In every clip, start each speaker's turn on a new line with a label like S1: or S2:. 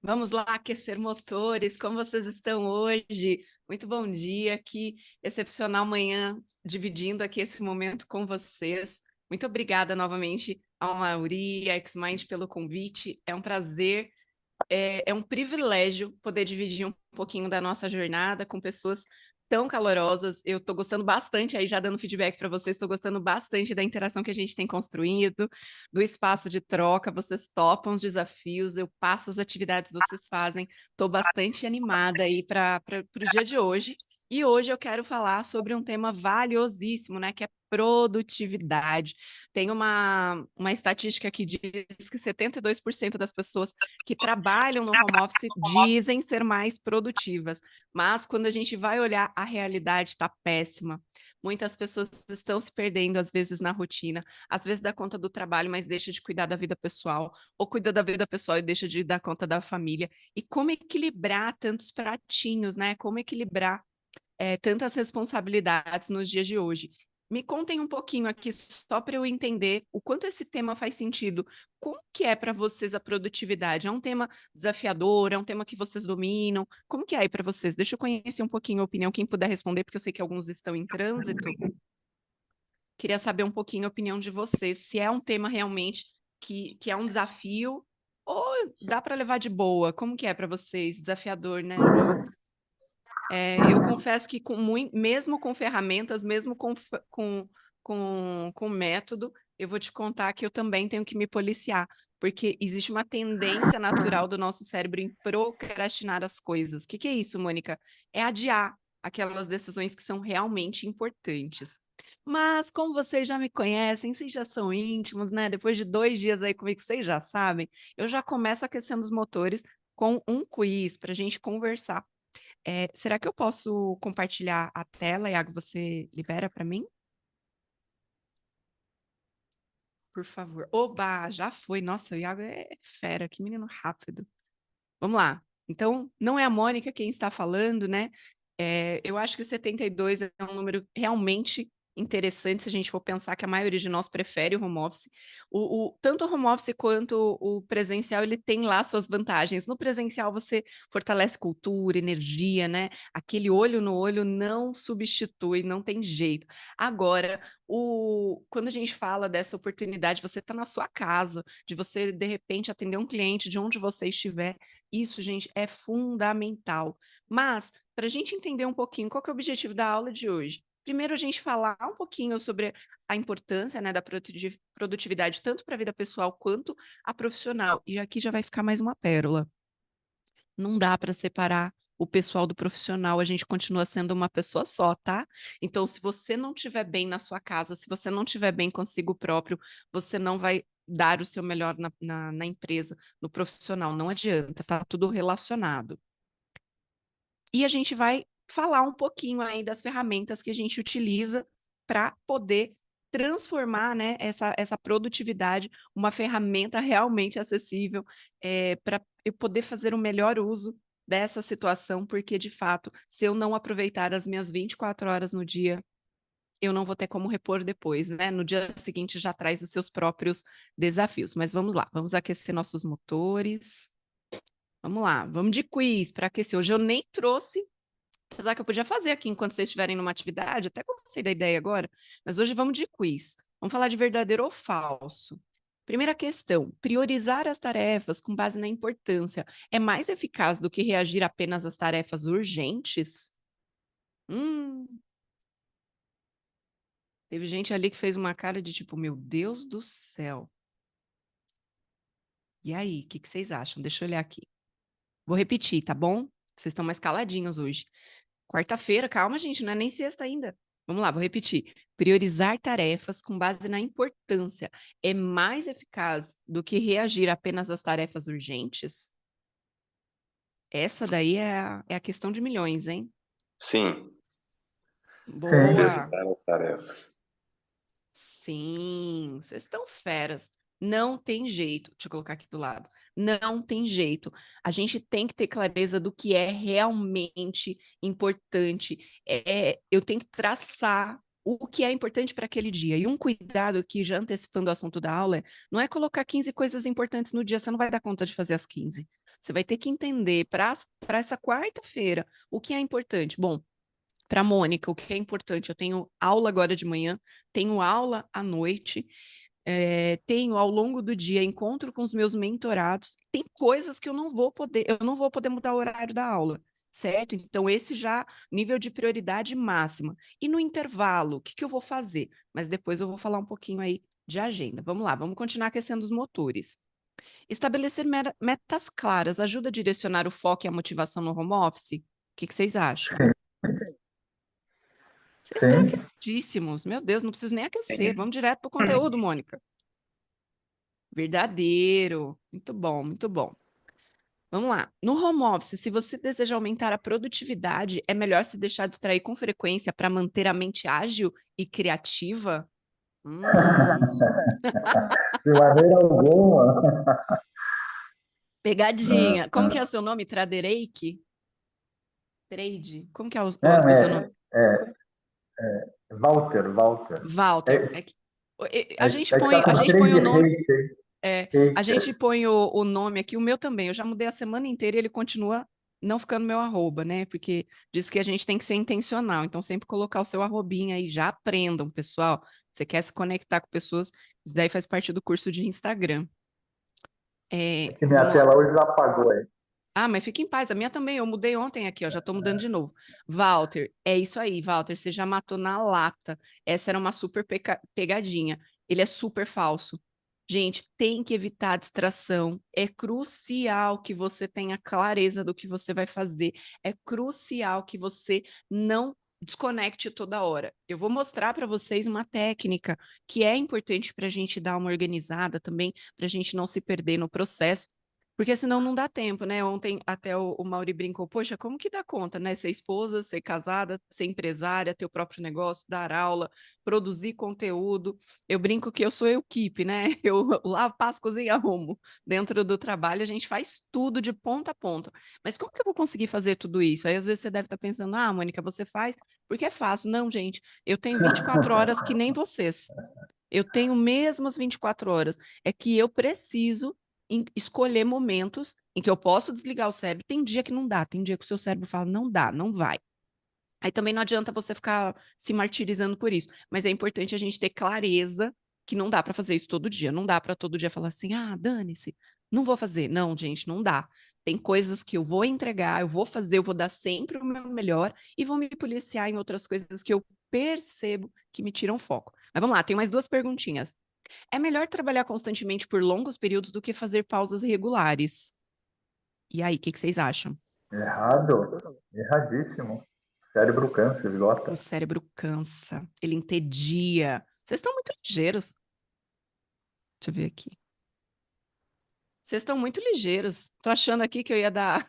S1: Vamos lá aquecer motores, como vocês estão hoje? Muito bom dia, que excepcional manhã, dividindo aqui esse momento com vocês. Muito obrigada novamente ao Mauri, a Xmind pelo convite. É um prazer, é um privilégio poder dividir um pouquinho da nossa jornada com pessoas tão calorosas. Eu estou gostando bastante, aí já dando feedback para vocês, estou gostando bastante da interação que a gente tem construído, do espaço de troca. Vocês topam os desafios, eu passo as atividades que vocês fazem. Estou bastante animada aí para o dia de hoje. E hoje eu quero falar sobre um tema valiosíssimo, né, que é produtividade. Tem uma estatística que diz que 72% das pessoas que trabalham no home office dizem ser mais produtivas, mas quando a gente vai olhar, a realidade está péssima. Muitas pessoas estão se perdendo, às vezes, na rotina, às vezes dá conta do trabalho, mas deixa de cuidar da vida pessoal, ou cuida da vida pessoal e deixa de dar conta da família. E como equilibrar tantos pratinhos, né? Como equilibrar tantas responsabilidades nos dias de hoje. Me contem um pouquinho aqui, só para eu entender o quanto esse tema faz sentido. Como que é para vocês a produtividade? É um tema desafiador? É um tema que vocês dominam? Como que é aí para vocês? Deixa eu conhecer um pouquinho a opinião, quem puder responder, porque eu sei que alguns estão em trânsito. Queria saber um pouquinho a opinião de vocês, se é um tema realmente que é um desafio ou dá para levar de boa? Como que é para vocês? Desafiador, né, João? Eu confesso que mesmo com ferramentas, mesmo com método, eu vou te contar que eu também tenho que me policiar, porque existe uma tendência natural do nosso cérebro em procrastinar as coisas. O que é isso, Mônica? É adiar aquelas decisões que são realmente importantes. Mas, como vocês já me conhecem, vocês já são íntimos, né? Depois de 2 dias aí comigo, vocês já sabem, eu já começo aquecendo os motores com um quiz para a gente conversar. Será que eu posso compartilhar a tela, Iago? Você libera para mim? Por favor. Oba, já foi. Nossa, o Iago é fera, que menino rápido. Vamos lá. Então, não é a Mônica quem está falando, né? Eu acho que 72 é um número realmente interessante se a gente for pensar que a maioria de nós prefere o home office. Tanto o home office quanto o presencial, ele tem lá suas vantagens. No presencial, você fortalece cultura, energia, né? Aquele olho no olho não substitui, não tem jeito. Agora, quando a gente fala dessa oportunidade, você está na sua casa, de você, de repente, atender um cliente de onde você estiver, isso, gente, é fundamental. Mas, para a gente entender um pouquinho qual que é o objetivo da aula de hoje, primeiro a gente falar um pouquinho sobre a importância, né, da produtividade, tanto para a vida pessoal quanto a profissional. E aqui já vai ficar mais uma pérola. Não dá para separar o pessoal do profissional, a gente continua sendo uma pessoa só, tá? Então, se você não estiver bem na sua casa, se você não estiver bem consigo próprio, você não vai dar o seu melhor na empresa, no profissional, não adianta, tá tudo relacionado. E a gente vai falar um pouquinho aí das ferramentas que a gente utiliza para poder transformar, né, essa produtividade, uma ferramenta realmente acessível, para eu poder fazer o melhor uso dessa situação, porque de fato, se eu não aproveitar as minhas 24 horas no dia, eu não vou ter como repor depois, né? No dia seguinte já traz os seus próprios desafios. Mas vamos lá, vamos aquecer nossos motores. Vamos lá, vamos de quiz para aquecer. Hoje eu nem trouxe, apesar que eu podia fazer aqui enquanto vocês estiverem numa atividade, até gostei da ideia agora, mas hoje vamos de quiz. Vamos falar de verdadeiro ou falso. Primeira questão: priorizar as tarefas com base na importância é mais eficaz do que reagir apenas às tarefas urgentes? Hum, teve gente ali que fez uma cara de tipo, meu Deus do céu. E aí, o que vocês acham? Deixa eu olhar aqui. Vou repetir, tá bom? Vocês estão mais caladinhos hoje. Quarta-feira, calma, gente, não é nem sexta ainda. Vamos lá, vou repetir. Priorizar tarefas com base na importância é mais eficaz do que reagir apenas às tarefas urgentes? Essa daí é a questão de milhões, hein?
S2: Sim,
S1: Boa!
S2: priorizar as tarefas.
S1: Sim, vocês estão feras. Não tem jeito. Deixa eu colocar aqui do lado. Não tem jeito. A gente tem que ter clareza do que é realmente importante. Eu tenho que traçar o que é importante para aquele dia. E um cuidado aqui, já antecipando o assunto da aula, não é colocar 15 coisas importantes no dia, você não vai dar conta de fazer as 15. Você vai ter que entender para essa quarta-feira o que é importante. Bom, para Mônica, o que é importante? Eu tenho aula agora de manhã, tenho aula à noite, tenho ao longo do dia encontro com os meus mentorados. Tem coisas que eu não vou poder mudar o horário da aula, certo? Então, esse já nível de prioridade máxima. E no intervalo, o que que eu vou fazer? Mas depois eu vou falar um pouquinho aí de agenda. Vamos lá, vamos continuar aquecendo os motores. Estabelecer metas claras ajuda a direcionar o foco e a motivação no home office? O que que vocês acham? Vocês estão
S3: Sim.
S1: aquecidíssimos. Meu Deus, não preciso nem aquecer.
S2: Sim.
S1: Vamos direto para o conteúdo, Mônica. Verdadeiro. Muito bom, muito bom. Vamos lá. No home office, se você deseja aumentar a produtividade, é melhor se deixar distrair com frequência para manter a mente ágil e criativa?
S3: De maneira alguma.
S1: Pegadinha. Como que é o seu nome? Tradereik? Trade? Como que é
S3: Não,
S1: o seu nome?
S3: Walter.
S1: Walter. A gente
S3: Tá
S1: põe,
S3: com
S1: a gente põe
S3: trade
S1: o nome.
S3: hater.
S1: A gente põe o nome aqui, o meu também. Eu já mudei a semana inteira e ele continua não ficando meu arroba, né? Porque diz que a gente tem que ser intencional. Então, sempre colocar o seu arrobinha aí. Já aprendam, pessoal. Você quer se conectar com pessoas, isso daí faz parte do curso de Instagram.
S3: Que minha
S1: Vamos lá.
S3: tela hoje já apagou aí.
S1: Ah, mas fique em paz, a minha também, eu mudei ontem aqui, ó, já tô mudando de novo. Walter, é isso aí, Walter, você já matou na lata. Essa era uma super pegadinha. Ele é super falso. Gente, tem que evitar a distração. É crucial que você tenha clareza do que você vai fazer. É crucial que você não desconecte toda hora. Eu vou mostrar para vocês uma técnica que é importante para a gente dar uma organizada também, para a gente não se perder no processo. Porque senão não dá tempo, né? Ontem até o Mauri brincou, poxa, como que dá conta, né? Ser esposa, ser casada, ser empresária, ter o próprio negócio, dar aula, produzir conteúdo. Eu brinco que eu sou equipe, né? Eu lavo, passo, cozinho e arrumo. Dentro do trabalho a gente faz tudo de ponta a ponta. Mas como que eu vou conseguir fazer tudo isso? Aí às vezes você deve estar pensando, ah, Mônica, você faz porque é fácil. Não, gente, eu tenho 24 horas que nem vocês. Eu tenho mesmas 24 horas. É que eu preciso escolher momentos em que eu posso desligar o cérebro. Tem dia que não dá, tem dia que o seu cérebro fala, não dá, não vai. Aí também não adianta você ficar se martirizando por isso, mas é importante a gente ter clareza que não dá para fazer isso todo dia. Não dá para todo dia falar assim, ah, dane-se, não vou fazer. Não, gente, não dá. Tem coisas que eu vou entregar, eu vou fazer, eu vou dar sempre o meu melhor e vou me policiar em outras coisas que eu percebo que me tiram foco. Mas vamos lá, tem mais duas perguntinhas. É melhor trabalhar constantemente por longos períodos do que fazer pausas regulares? E aí, o que vocês acham?
S3: Errado. Erradíssimo. Cérebro cansa,
S1: O
S3: esgota.
S1: cérebro cansa, ele entedia. Vocês estão muito ligeiros. Deixa eu ver aqui. Vocês estão muito ligeiros. Tô achando aqui que eu ia dar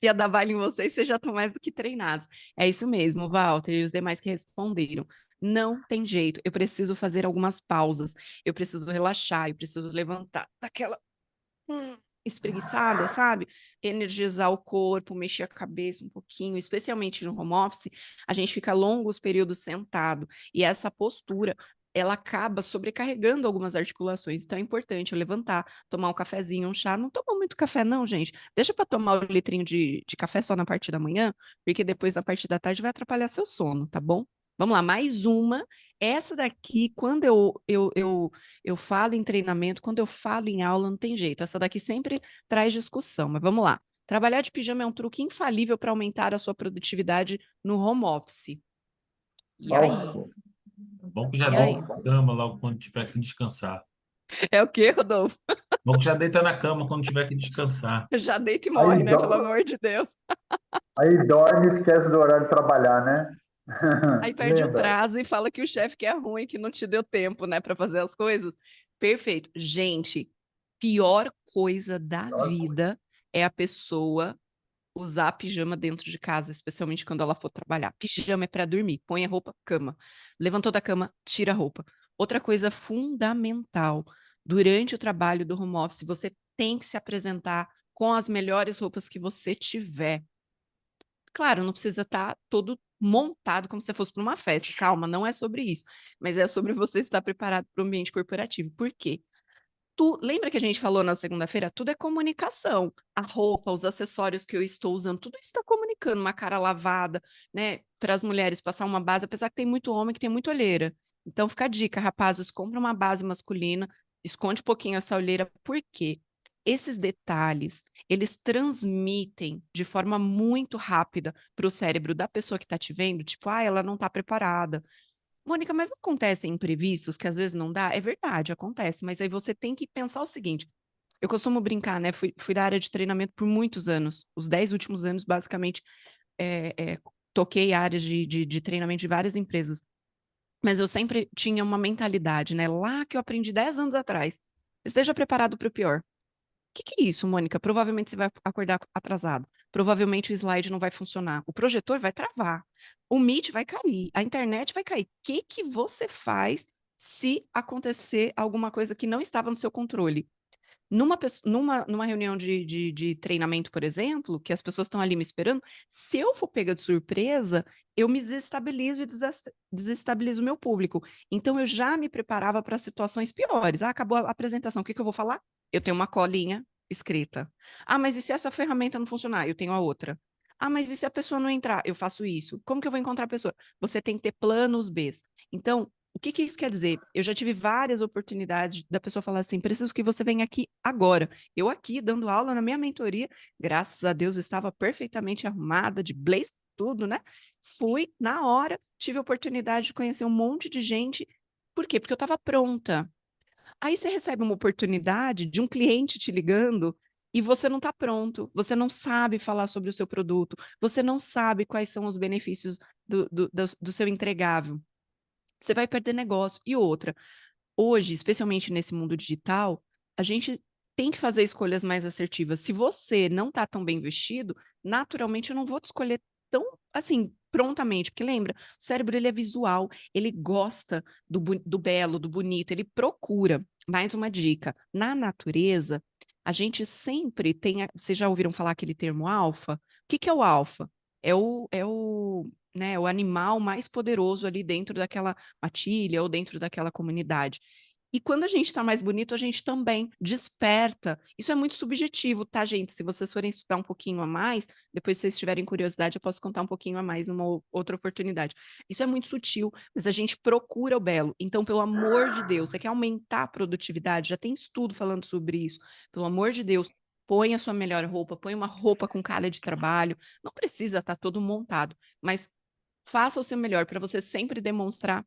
S1: ia dar baile em vocês já estão mais do que treinados. É isso mesmo, Walter e os demais que responderam. Não tem jeito. Eu preciso fazer algumas pausas. Eu preciso relaxar. Eu preciso levantar daquela espreguiçada, sabe? Energizar o corpo, mexer a cabeça um pouquinho, especialmente no home office, a gente fica longos períodos sentado e essa postura ela acaba sobrecarregando algumas articulações. Então é importante eu levantar, tomar um cafezinho, um chá. Não toma muito café, não, gente. Deixa para tomar o litrinho de café só na parte da manhã, porque depois na parte da tarde vai atrapalhar seu sono, tá bom? Vamos lá, mais uma. Essa daqui, quando eu falo em treinamento, quando eu falo em aula, não tem jeito. Essa daqui sempre traz discussão, mas vamos lá. Trabalhar de pijama é um truque infalível para aumentar a sua produtividade no home office. E aí?
S3: Falso.
S4: Bom que já
S1: E
S4: deita
S1: aí?
S4: na cama logo quando tiver que descansar.
S1: É o quê, Rodolfo?
S4: Bom que já deita na cama quando tiver que descansar.
S1: Já deita e
S3: Aí,
S1: morre, né? Pelo amor de Deus.
S3: aí dorme e esquece do horário de trabalhar, né?
S1: Aí perde o
S3: Lembra?
S1: prazo e fala que o chefe que é ruim, que não te deu tempo, né, para fazer as coisas. Perfeito. Gente, pior coisa da vida é a pessoa usar pijama dentro de casa, especialmente quando ela for trabalhar. Pijama é para dormir. Põe a roupa, cama. Levantou da cama, tira a roupa. Outra coisa fundamental, durante o trabalho do home office, você tem que se apresentar com as melhores roupas que você tiver. Claro, não precisa estar todo montado como se fosse para uma festa. Calma, não é sobre isso, mas é sobre você estar preparado para o ambiente corporativo. Por quê? Lembra que a gente falou na segunda-feira? Tudo é comunicação. A roupa, os acessórios que eu estou usando, tudo isso está comunicando. Uma cara lavada, né? Para as mulheres passar uma base, apesar que tem muito homem que tem muita olheira. Então fica a dica, rapazes, compra uma base masculina, esconde um pouquinho essa olheira, por quê? Esses detalhes, eles transmitem de forma muito rápida para o cérebro da pessoa que está te vendo, tipo, ela não está preparada. Mônica, mas não acontecem imprevistos que às vezes não dá? É verdade, acontece, mas aí você tem que pensar o seguinte: eu costumo brincar, né? Fui da área de treinamento por muitos anos, os 10 últimos anos, basicamente, toquei áreas de treinamento de várias empresas, mas eu sempre tinha uma mentalidade, né? Lá que eu aprendi 10 anos atrás, esteja preparado para o pior. Que é isso, Mônica? Provavelmente você vai acordar atrasado. Provavelmente o slide não vai funcionar. O projetor vai travar. O Meet vai cair. A internet vai cair. O que você faz se acontecer alguma coisa que não estava no seu controle? Numa reunião de treinamento, por exemplo, que as pessoas estão ali me esperando, se eu for pega de surpresa, eu me desestabilizo e desestabilizo o meu público. Então, eu já me preparava para situações piores. Acabou a apresentação, o que eu vou falar? Eu tenho uma colinha escrita. Mas e se essa ferramenta não funcionar? Eu tenho a outra. Mas e se a pessoa não entrar? Eu faço isso. Como que eu vou encontrar a pessoa? Você tem que ter planos B. Então, o que isso quer dizer? Eu já tive várias oportunidades da pessoa falar assim: preciso que você venha aqui agora. Eu aqui dando aula na minha mentoria, graças a Deus eu estava perfeitamente arrumada, de blazer, tudo, né? Fui na hora, tive a oportunidade de conhecer um monte de gente. Por quê? Porque eu estava pronta. Aí você recebe uma oportunidade de um cliente te ligando e você não está pronto, você não sabe falar sobre o seu produto, você não sabe quais são os benefícios do seu entregável. Você vai perder negócio. E outra, hoje, especialmente nesse mundo digital, a gente tem que fazer escolhas mais assertivas. Se você não está tão bem vestido, naturalmente eu não vou te escolher tão assim prontamente, porque lembra, o cérebro ele é visual, ele gosta do belo, do bonito, ele procura. Mais uma dica, na natureza, a gente sempre tem, vocês já ouviram falar aquele termo alfa? O que é o alfa? Né, o animal mais poderoso ali dentro daquela matilha ou dentro daquela comunidade. E quando a gente está mais bonito, a gente também desperta. Isso é muito subjetivo, tá, gente? Se vocês forem estudar um pouquinho a mais, depois se vocês tiverem curiosidade, eu posso contar um pouquinho a mais numa outra oportunidade. Isso é muito sutil, mas a gente procura o belo. Então, pelo amor de Deus, você quer aumentar a produtividade? Já tem estudo falando sobre isso. Pelo amor de Deus, põe a sua melhor roupa, põe uma roupa com cara de trabalho. Não precisa estar todo montado, mas faça o seu melhor para você sempre demonstrar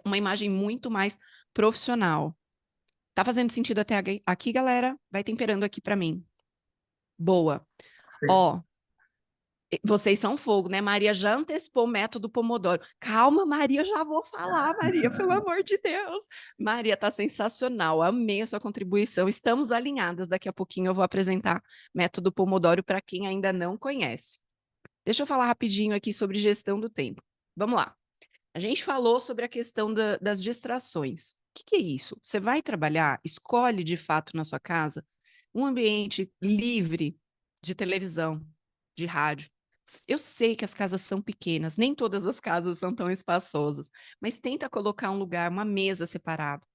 S1: uma imagem muito mais profissional. Tá fazendo sentido até aqui, galera? Vai temperando aqui para mim. Boa.
S3: Sim.
S1: Ó, vocês são fogo, né? Maria já antecipou o método Pomodoro. Calma, Maria, já vou falar, Maria, pelo amor de Deus. Maria, tá sensacional. Amei a sua contribuição. Estamos alinhadas. Daqui a pouquinho eu vou apresentar método Pomodoro para quem ainda não conhece. Deixa eu falar rapidinho aqui sobre gestão do tempo. Vamos lá. A gente falou sobre a questão das distrações. O que é isso? Você vai trabalhar, escolhe de fato na sua casa um ambiente livre de televisão, de rádio. Eu sei que as casas são pequenas, nem todas as casas são tão espaçosas, mas tenta colocar um lugar, uma mesa separada.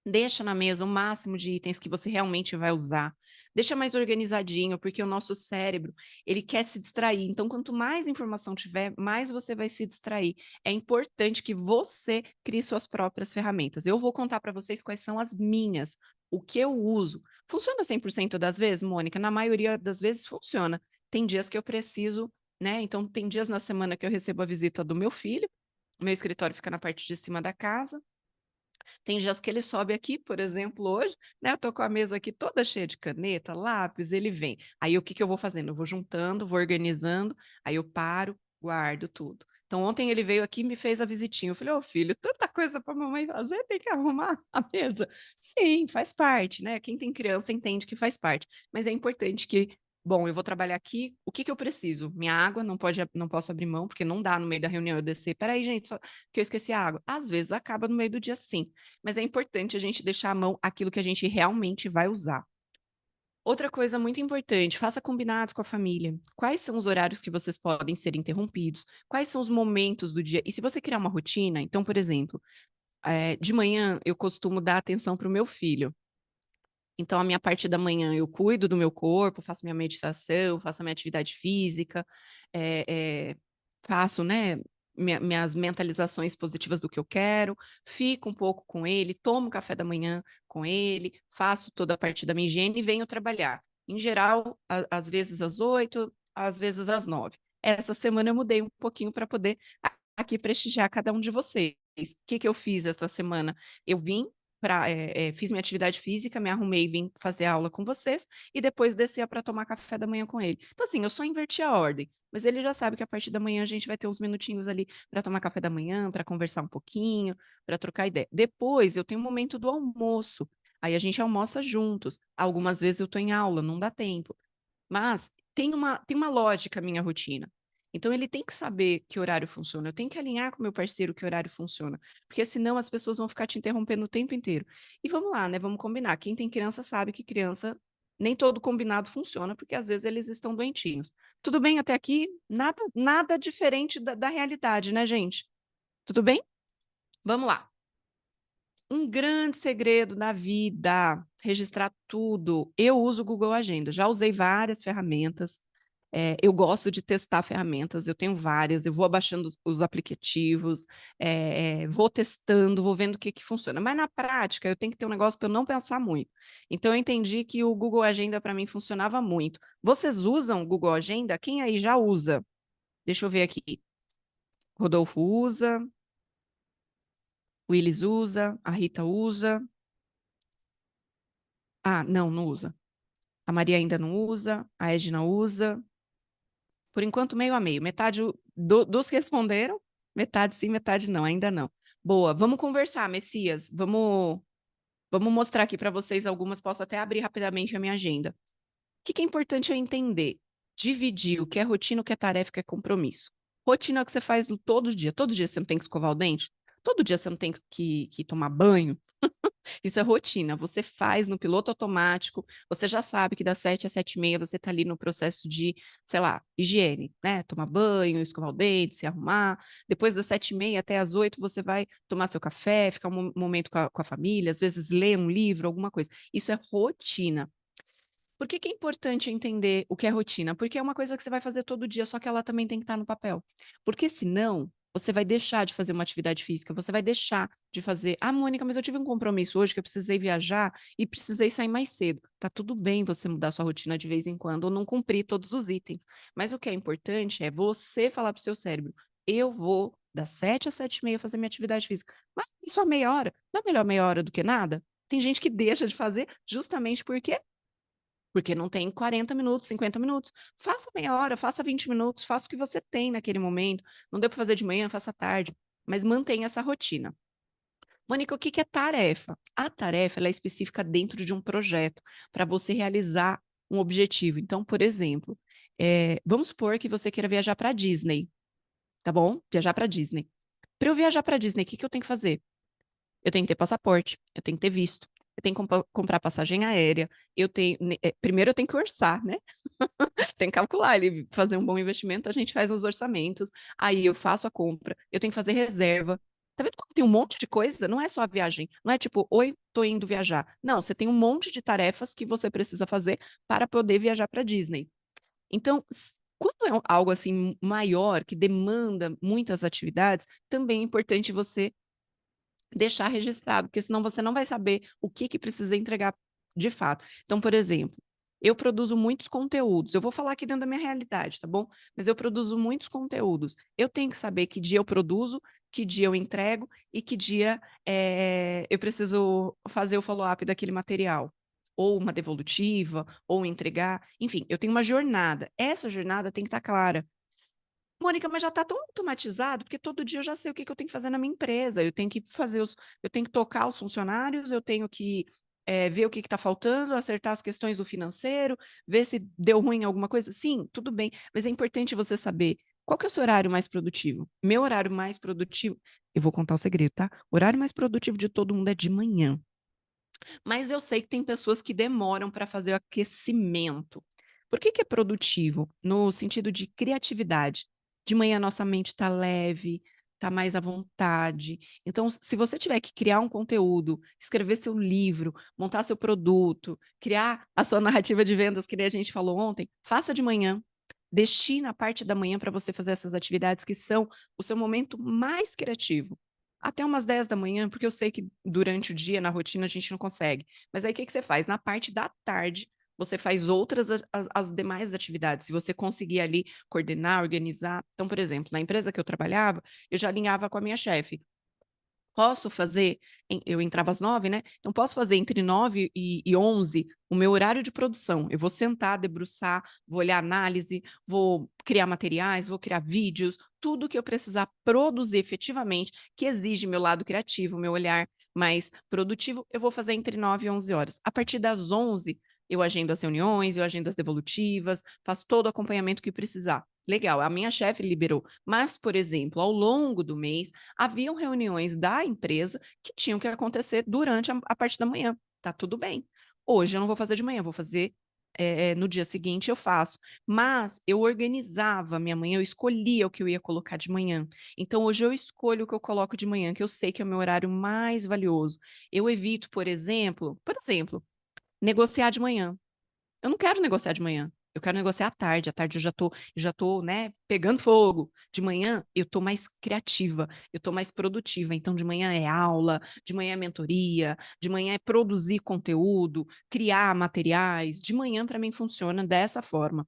S1: Deixa na mesa o máximo de itens que você realmente vai usar. Deixa mais organizadinho, porque o nosso cérebro, ele quer se distrair. Então, quanto mais informação tiver, mais você vai se distrair. É importante que você crie suas próprias ferramentas. Eu vou contar para vocês quais são as minhas, o que eu uso. Funciona 100% das vezes, Mônica? Na maioria das vezes funciona. Tem dias que eu preciso, né? Então, tem dias na semana que eu recebo a visita do meu filho. O meu escritório fica na parte de cima da casa. Tem dias que ele sobe aqui, por exemplo, hoje, né? Eu tô com a mesa aqui toda cheia de caneta, lápis, ele vem. Aí o que eu vou fazendo? Eu vou juntando, vou organizando, aí eu paro, guardo tudo. Então, ontem ele veio aqui e me fez a visitinha. Eu falei, ô filho, tanta coisa para mamãe fazer, tem que arrumar a mesa. Sim, faz parte, né? Quem tem criança entende que faz parte. Mas é importante que bom, eu vou trabalhar aqui, o que eu preciso? Minha água, não posso abrir mão, porque não dá no meio da reunião eu descer. Peraí, gente, só que eu esqueci a água. Às vezes acaba no meio do dia, sim. Mas é importante a gente deixar à mão aquilo que a gente realmente vai usar. Outra coisa muito importante, faça combinados com a família. Quais são os horários que vocês podem ser interrompidos? Quais são os momentos do dia? E se você criar uma rotina, então, por exemplo, de manhã eu costumo dar atenção para o meu filho. Então, a minha parte da manhã eu cuido do meu corpo, faço minha meditação, faço a minha atividade física, eh, eh, faço, né, minhas mentalizações positivas do que eu quero, fico um pouco com ele, tomo café da manhã com ele, faço toda a parte da minha higiene e venho trabalhar. Em geral, às vezes às 8, às vezes às 9. Essa semana eu mudei um pouquinho para poder aqui prestigiar cada um de vocês. O que que eu fiz essa semana? Eu vim fiz minha atividade física, me arrumei, vim fazer aula com vocês e depois descia para tomar café da manhã com ele. Então, assim, eu só inverti a ordem, mas ele já sabe que a partir da manhã a gente vai ter uns minutinhos ali para tomar café da manhã, para conversar um pouquinho, para trocar ideia. Depois eu tenho um momento do almoço, aí a gente almoça juntos. Algumas vezes eu estou em aula, não dá tempo. Mas tem uma lógica a minha rotina. Então ele tem que saber que horário funciona, eu tenho que alinhar com o meu parceiro que horário funciona, porque senão as pessoas vão ficar te interrompendo o tempo inteiro. E vamos lá, né? Vamos combinar. Quem tem criança sabe que criança nem todo combinado funciona, porque às vezes eles estão doentinhos. Tudo bem até aqui? Nada diferente da realidade, né, gente? Tudo bem? Vamos lá. Um grande segredo da vida, registrar tudo. Eu uso o Google Agenda, já usei várias ferramentas. Eu gosto de testar ferramentas, eu tenho várias, eu vou abaixando os aplicativos, vou testando, vou vendo o que funciona. Mas na prática, eu tenho que ter um negócio para eu não pensar muito. Então, eu entendi que o Google Agenda para mim funcionava muito. Vocês usam o Google Agenda? Quem aí já usa? Deixa eu ver aqui. Rodolfo usa, Willis usa, a Rita usa. Ah, não usa. A Maria ainda não usa, a Edna usa. Por enquanto, meio a meio. Metade dos que responderam, metade sim, metade não, ainda não. Boa, vamos conversar, Messias. Vamos mostrar aqui para vocês algumas. Posso até abrir rapidamente a minha agenda. O que é importante eu entender? Dividir o que é rotina, o que é tarefa, o que é compromisso. Rotina é o que você faz todo dia. Todo dia você não tem que escovar o dente? Todo dia você não tem que tomar banho? Isso é rotina, você faz no piloto automático, você já sabe que das 7 às 7h30 você está ali no processo de, sei lá, higiene, né? Tomar banho, escovar o dente, se arrumar. Depois das 7h30 até às 8 você vai tomar seu café, ficar um momento com a família, às vezes ler um livro, alguma coisa. Isso é rotina. Por que é importante entender o que é rotina? Porque é uma coisa que você vai fazer todo dia, só que ela também tem que estar no papel. Porque senão, você vai deixar de fazer uma atividade física, você vai deixar de fazer. Ah, Mônica, mas eu tive um compromisso hoje que eu precisei viajar e precisei sair mais cedo. Tá tudo bem você mudar sua rotina de vez em quando ou não cumprir todos os itens. Mas o que é importante é você falar para o seu cérebro: eu vou das 7 às 7h30 fazer minha atividade física. Mas só meia hora. Não é melhor meia hora do que nada? Tem gente que deixa de fazer justamente porque não tem 40 minutos, 50 minutos. Faça meia hora, faça 20 minutos, faça o que você tem naquele momento. Não deu para fazer de manhã, faça à tarde, mas mantenha essa rotina. Mônica, o que é tarefa? A tarefa ela é específica dentro de um projeto, para você realizar um objetivo. Então, por exemplo, vamos supor que você queira viajar para a Disney, tá bom? Viajar para a Disney. Para eu viajar para a Disney, o que eu tenho que fazer? Eu tenho que ter passaporte, eu tenho que ter visto, eu tenho que comprar passagem aérea, primeiro eu tenho que orçar, né? Tem que calcular, ele fazer um bom investimento, a gente faz os orçamentos, aí eu faço a compra, eu tenho que fazer reserva. Tá vendo como tem um monte de coisa? Não é só a viagem, não é tipo, oi, tô indo viajar. Não, você tem um monte de tarefas que você precisa fazer para poder viajar para Disney. Então, quando é algo assim maior, que demanda muitas atividades, também é importante você deixar registrado, porque senão você não vai saber o que precisa entregar de fato. Então, por exemplo, eu produzo muitos conteúdos. Eu vou falar aqui dentro da minha realidade, tá bom? Mas eu produzo muitos conteúdos. Eu tenho que saber que dia eu produzo, que dia eu entrego e que dia eu preciso fazer o follow-up daquele material. Ou uma devolutiva, ou entregar. Enfim, eu tenho uma jornada. Essa jornada tem que estar clara. Mônica, mas já está tão automatizado, porque todo dia eu já sei o que eu tenho que fazer na minha empresa. Eu tenho que eu tenho que tocar os funcionários, eu tenho que ver o que está faltando, acertar as questões do financeiro, ver se deu ruim em alguma coisa. Sim, tudo bem, mas é importante você saber qual que é o seu horário mais produtivo. Meu horário mais produtivo, eu vou contar o segredo, tá? O horário mais produtivo de todo mundo é de manhã. Mas eu sei que tem pessoas que demoram para fazer o aquecimento. Por que que é produtivo? No sentido de criatividade. De manhã nossa mente está leve, está mais à vontade. Então, se você tiver que criar um conteúdo, escrever seu livro, montar seu produto, criar a sua narrativa de vendas, que nem a gente falou ontem, faça de manhã. Destina a parte da manhã para você fazer essas atividades que são o seu momento mais criativo. Até umas 10 da manhã, porque eu sei que durante o dia, na rotina, a gente não consegue. Mas aí o que que você faz? Na parte da tarde, você faz outras as demais atividades. Se você conseguir ali coordenar, organizar. Então, por exemplo, na empresa que eu trabalhava, eu já alinhava com a minha chefe. Posso fazer, eu entrava às 9, né? Então, posso fazer entre 9 e 11 o meu horário de produção. Eu vou sentar, debruçar, vou olhar análise, vou criar materiais, vou criar vídeos, tudo que eu precisar produzir efetivamente, que exige meu lado criativo, meu olhar mais produtivo, eu vou fazer entre 9 e 11 horas. A partir das 11, eu agendo as reuniões, eu agendo as devolutivas, faço todo o acompanhamento que precisar. Legal, a minha chefe liberou. Mas, por exemplo, ao longo do mês, haviam reuniões da empresa que tinham que acontecer durante a parte da manhã. Tá tudo bem. Hoje eu não vou fazer de manhã, vou fazer no dia seguinte eu faço. Mas eu organizava a minha manhã, eu escolhia o que eu ia colocar de manhã. Então, hoje eu escolho o que eu coloco de manhã, que eu sei que é o meu horário mais valioso. Eu evito, por exemplo, negociar de manhã. Eu não quero negociar de manhã. Eu quero negociar à tarde. À tarde eu já tô, né, pegando fogo. De manhã eu tô mais criativa, eu tô mais produtiva. Então, de manhã é aula, de manhã é mentoria, de manhã é produzir conteúdo, criar materiais. De manhã, para mim, funciona dessa forma.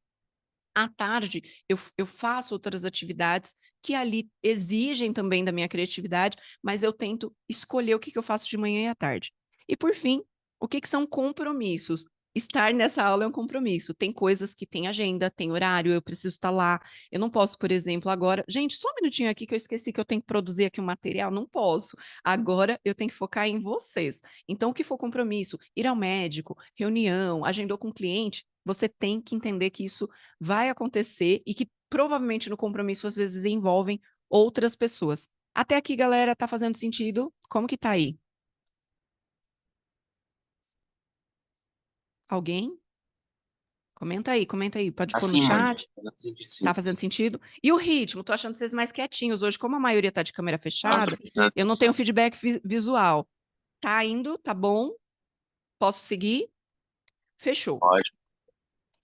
S1: À tarde, eu faço outras atividades que ali exigem também da minha criatividade, mas eu tento escolher o que que eu faço de manhã e à tarde. E por fim, o que que são compromissos? Estar nessa aula é um compromisso. Tem coisas que tem agenda, tem horário, eu preciso estar lá. Eu não posso, por exemplo, agora. Gente, só um minutinho aqui que eu esqueci que eu tenho que produzir aqui um material. Não posso. Agora eu tenho que focar em vocês. Então, o que for compromisso? Ir ao médico, reunião, agendou com o cliente, você tem que entender que isso vai acontecer e que provavelmente no compromisso às vezes envolvem outras pessoas. Até aqui, galera, tá fazendo sentido? Como que tá aí? Alguém? Comenta aí. Pode pôr no
S2: Assim, Mônica,
S1: chat.
S2: fazendo sentido,
S1: Tá
S2: sim.
S1: fazendo sentido? E o ritmo? Tô achando vocês mais quietinhos hoje. Como a maioria tá de câmera
S2: Não, tô
S1: fechada,
S2: prestando
S1: eu não tenho
S2: atenção.
S1: feedback visual. Tá indo? Tá bom? Posso seguir? Fechou.
S2: Ótimo.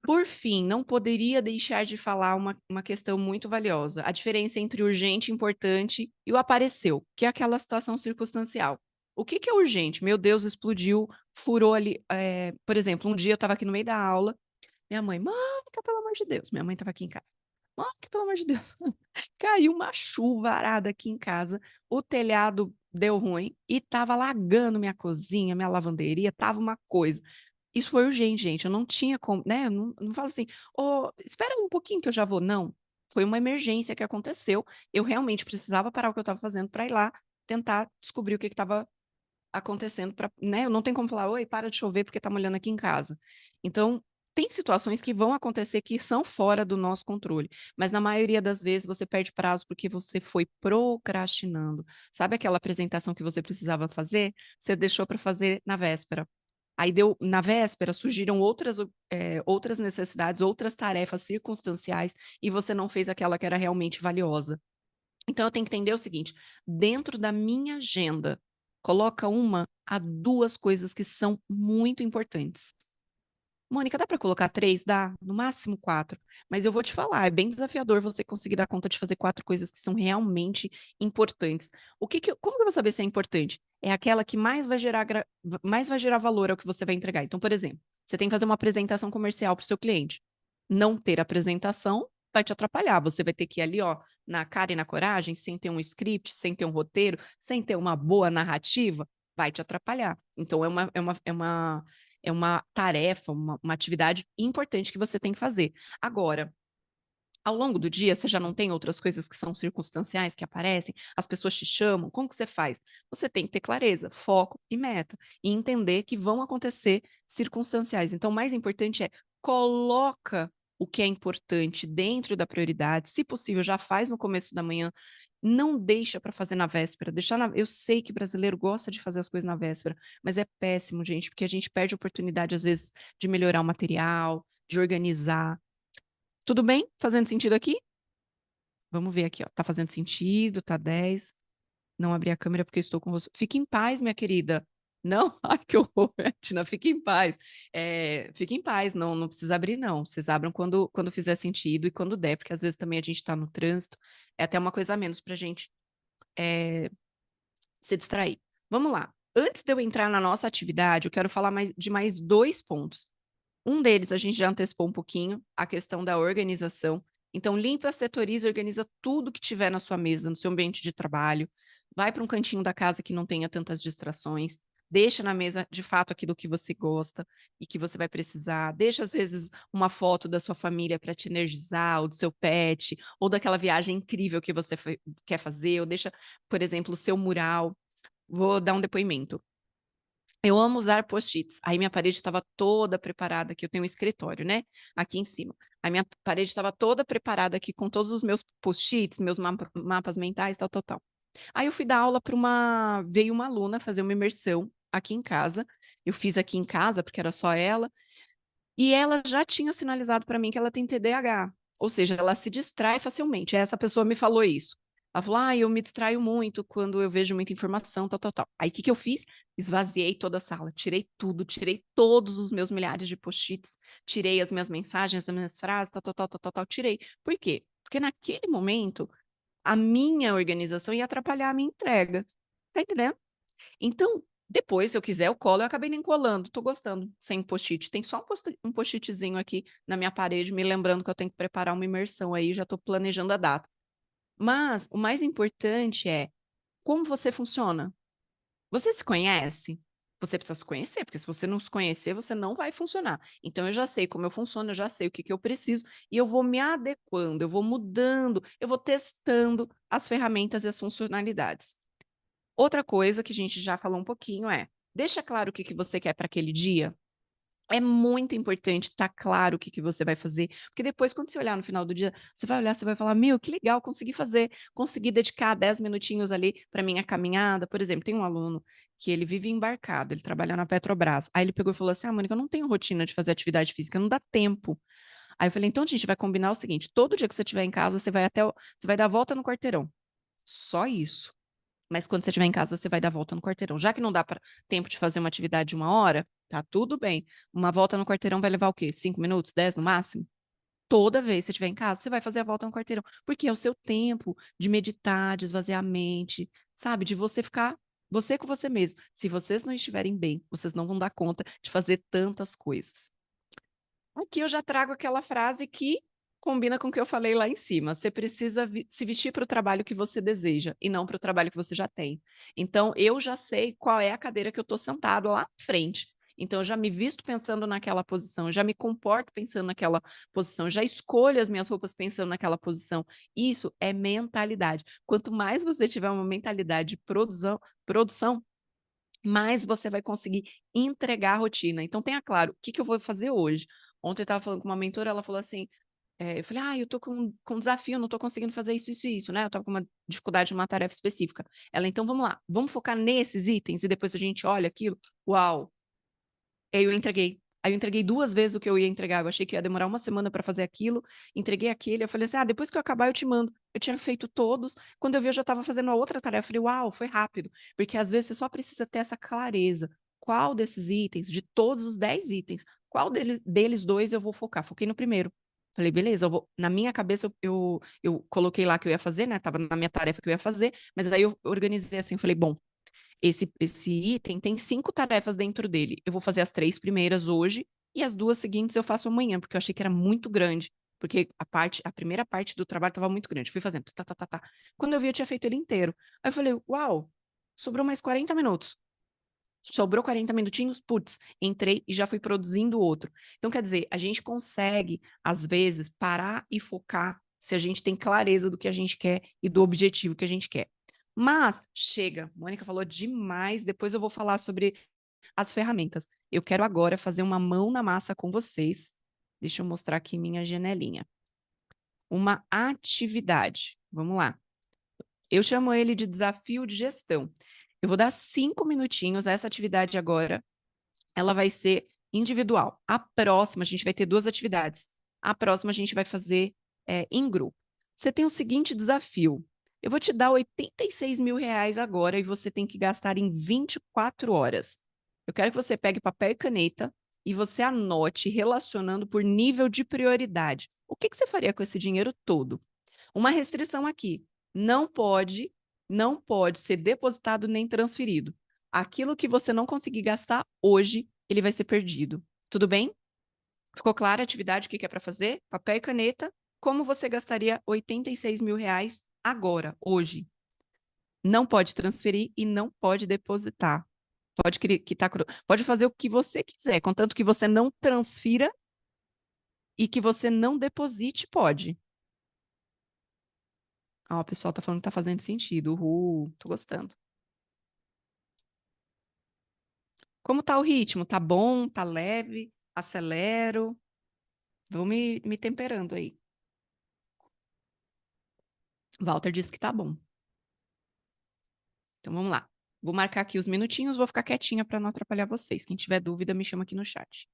S1: Por fim, não poderia deixar de falar uma questão muito valiosa: a diferença entre urgente, importante e o apareceu, que é aquela situação circunstancial. O que que é urgente? Meu Deus, explodiu, furou ali. Por exemplo, um dia eu estava aqui no meio da aula, minha mãe, Mônica, pelo amor de Deus, minha mãe estava aqui em casa. Mônica, pelo amor de Deus, caiu uma chuvarada aqui em casa, o telhado deu ruim e estava alagando minha cozinha, minha lavanderia, tava uma coisa. Isso foi urgente, gente, eu não tinha como, né, eu não falo assim: "Ô, espera um pouquinho que eu já vou", não, foi uma emergência que aconteceu, eu realmente precisava parar o que eu estava fazendo para ir lá tentar descobrir o que estava acontecendo para, né, eu não tenho como falar: "Oi, para de chover porque tá molhando aqui em casa". Então, tem situações que vão acontecer que são fora do nosso controle, mas na maioria das vezes você perde prazo porque você foi procrastinando. Sabe aquela apresentação que você precisava fazer? Você deixou para fazer na véspera. Aí deu, na véspera, surgiram outras necessidades, outras tarefas circunstanciais, e você não fez aquela que era realmente valiosa. Então eu tenho que entender o seguinte: dentro da minha agenda, coloca 1 a 2 coisas que são muito importantes. Mônica, dá para colocar 3? Dá, no máximo 4. Mas eu vou te falar, é bem desafiador você conseguir dar conta de fazer 4 coisas que são realmente importantes. Como que eu vou saber se é importante? É aquela que mais vai gerar valor ao que você vai entregar. Então, por exemplo, você tem que fazer uma apresentação comercial para o seu cliente. Não ter apresentação vai te atrapalhar. Você vai ter que ir ali, ó, na cara e na coragem, sem ter um script, sem ter um roteiro, sem ter uma boa narrativa, vai te atrapalhar. Então, é uma tarefa, uma atividade importante que você tem que fazer. Agora, ao longo do dia, você já não tem outras coisas que são circunstanciais que aparecem, as pessoas te chamam, como que você faz? Você tem que ter clareza, foco e meta, e entender que vão acontecer circunstanciais. Então, o mais importante é coloca o que é importante dentro da prioridade. Se possível, já faz no começo da manhã. Não deixa para fazer na véspera. Eu sei que brasileiro gosta de fazer as coisas na véspera, mas é péssimo, gente, porque a gente perde a oportunidade, às vezes, de melhorar o material, de organizar. Tudo bem? Fazendo sentido aqui? Vamos ver aqui, ó. Tá fazendo sentido, tá 10. Não abri a câmera porque estou com você. Fique em paz, minha querida. Não, ai, que horror, Tina, fique em paz. Fique em paz, não precisa abrir, não. Vocês abram quando fizer sentido e quando der, porque às vezes também a gente está no trânsito, é até uma coisa a menos para a gente se distrair. Vamos lá. Antes de eu entrar na nossa atividade, eu quero falar de mais 2 pontos. Um deles, a gente já antecipou um pouquinho, a questão da organização. Então, limpa, setoriza, organiza tudo que tiver na sua mesa, no seu ambiente de trabalho. Vai para um cantinho da casa que não tenha tantas distrações. Deixa na mesa, de fato, aquilo que você gosta e que você vai precisar. Deixa, às vezes, uma foto da sua família para te energizar, ou do seu pet, ou daquela viagem incrível que você quer fazer, ou deixa, por exemplo, o seu mural. Vou dar um depoimento. Eu amo usar post-its. Aí minha parede estava toda preparada, que eu tenho um escritório, né? Aqui em cima. Aí minha parede estava toda preparada aqui com todos os meus post-its, meus mapas mentais, tal, tal, tal. Aí eu fui dar aula para veio uma aluna fazer uma imersão aqui em casa. Eu fiz aqui em casa, porque era só ela. E ela já tinha sinalizado para mim que ela tem TDAH. Ou seja, ela se distrai facilmente. Essa pessoa me falou isso. Ela falou, eu me distraio muito quando eu vejo muita informação, tal, tal, tal. Aí, o que eu fiz? Esvaziei toda a sala, tirei tudo, tirei todos os meus milhares de post-its, tirei as minhas mensagens, as minhas frases, tal, tal, tal, tal, tal, tal, tirei. Por quê? Porque naquele momento, a minha organização ia atrapalhar a minha entrega. Tá entendendo? Então, depois, se eu quiser, eu colo. Eu acabei nem colando. Tô gostando sem post-it. Tem só um post-itzinho aqui na minha parede, me lembrando que eu tenho que preparar uma imersão aí. Já tô planejando a data. Mas o mais importante é como você funciona. Você se conhece? Você precisa se conhecer, porque se você não se conhecer, você não vai funcionar. Então, eu já sei como eu funciono, eu já sei o que eu preciso, e eu vou me adequando, eu vou mudando, eu vou testando as ferramentas e as funcionalidades. Outra coisa que a gente já falou um pouquinho deixa claro o que você quer para aquele dia. É muito importante estar claro o que você vai fazer, porque depois, quando você olhar no final do dia, você vai olhar, você vai falar, meu, que legal, consegui fazer, consegui dedicar 10 minutinhos ali para minha caminhada. Por exemplo, tem um aluno que ele vive embarcado, ele trabalha na Petrobras. Aí ele pegou e falou assim, Mônica, eu não tenho rotina de fazer atividade física, não dá tempo. Aí eu falei, então a gente vai combinar o seguinte, todo dia que você estiver em casa, você vai dar a volta no quarteirão. Só isso. Mas quando você estiver em casa, você vai dar a volta no quarteirão. Já que não dá tempo de fazer uma atividade de 1 hora, tá tudo bem. Uma volta no quarteirão vai levar o quê? 5 minutos? 10 no máximo? Toda vez que você estiver em casa, você vai fazer a volta no quarteirão. Porque é o seu tempo de meditar, de esvaziar a mente, sabe? De você ficar você com você mesmo. Se vocês não estiverem bem, vocês não vão dar conta de fazer tantas coisas. Aqui eu já trago aquela frase que combina com o que eu falei lá em cima. Você precisa se vestir para o trabalho que você deseja e não para o trabalho que você já tem. Então, eu já sei qual é a cadeira que eu estou sentado lá na frente. Então, eu já me visto pensando naquela posição, eu já me comporto pensando naquela posição, eu já escolho as minhas roupas pensando naquela posição. Isso é mentalidade. Quanto mais você tiver uma mentalidade de produção, mais você vai conseguir entregar a rotina. Então, tenha claro, o que eu vou fazer hoje? Ontem eu estava falando com uma mentora, ela falou assim, eu falei, eu tô com um desafio, não tô conseguindo fazer isso, isso e isso, né? Eu tava com uma dificuldade de uma tarefa específica. Ela, então vamos lá, vamos focar nesses itens e depois a gente olha aquilo. Uau! Aí eu entreguei. Aí eu entreguei 2 vezes o que eu ia entregar. Eu achei que ia demorar 1 semana para fazer aquilo. Entreguei aquele. Eu falei assim: depois que eu acabar, eu te mando. Eu tinha feito todos. Quando eu vi, eu já estava fazendo a outra tarefa. Eu falei, uau, foi rápido. Porque às vezes você só precisa ter essa clareza. Qual desses itens, de todos os 10 itens, qual deles 2 eu vou focar? Foquei no primeiro. Falei, beleza, na minha cabeça eu coloquei lá que eu ia fazer, né? Tava na minha tarefa que eu ia fazer, mas aí eu organizei assim, falei, bom, esse item tem 5 tarefas dentro dele. Eu vou fazer as 3 primeiras hoje e as 2 seguintes eu faço amanhã, porque eu achei que era muito grande. Porque a primeira parte do trabalho estava muito grande. Fui fazendo, tá, tá, tá, tá. Quando eu vi, eu tinha feito ele inteiro. Aí eu falei, uau, sobrou mais 40 minutos. Sobrou 40 minutinhos, putz, entrei e já fui produzindo outro. Então, quer dizer, a gente consegue, às vezes, parar e focar se a gente tem clareza do que a gente quer e do objetivo que a gente quer. Mas, chega, Mônica falou demais, depois eu vou falar sobre as ferramentas. Eu quero agora fazer uma mão na massa com vocês Deixa eu mostrar aqui minha janelinha. Uma atividade. Vamos lá. Eu chamo ele de desafio de gestão. Eu vou dar 5 minutinhos. Essa atividade agora, ela vai ser individual. A próxima, a gente vai ter 2 atividades. A próxima, a gente vai fazer em grupo. Você tem o seguinte desafio. Eu vou te dar R$ 86.000 agora e você tem que gastar em 24 horas. Eu quero que você pegue papel e caneta e você anote relacionando por nível de prioridade. O que você faria com esse dinheiro todo? Uma restrição aqui. Não pode ser depositado nem transferido. Aquilo que você não conseguir gastar hoje, ele vai ser perdido. Tudo bem? Ficou clara a atividade, o que é para fazer? Papel e caneta. Como você gastaria R$ 86.000 agora, hoje? Não pode transferir e não pode depositar. Pode quitar, pode fazer o que você quiser, contanto que você não transfira e que você não deposite, pode. Ó, o pessoal tá falando que tá fazendo sentido. Uhul, tô gostando. Como tá o ritmo? Tá bom? Tá leve? Acelero? Vou me temperando aí. Walter disse que tá bom. Então vamos lá. Vou marcar aqui os minutinhos, vou ficar quietinha para não atrapalhar vocês. Quem tiver dúvida, me chama aqui no chat.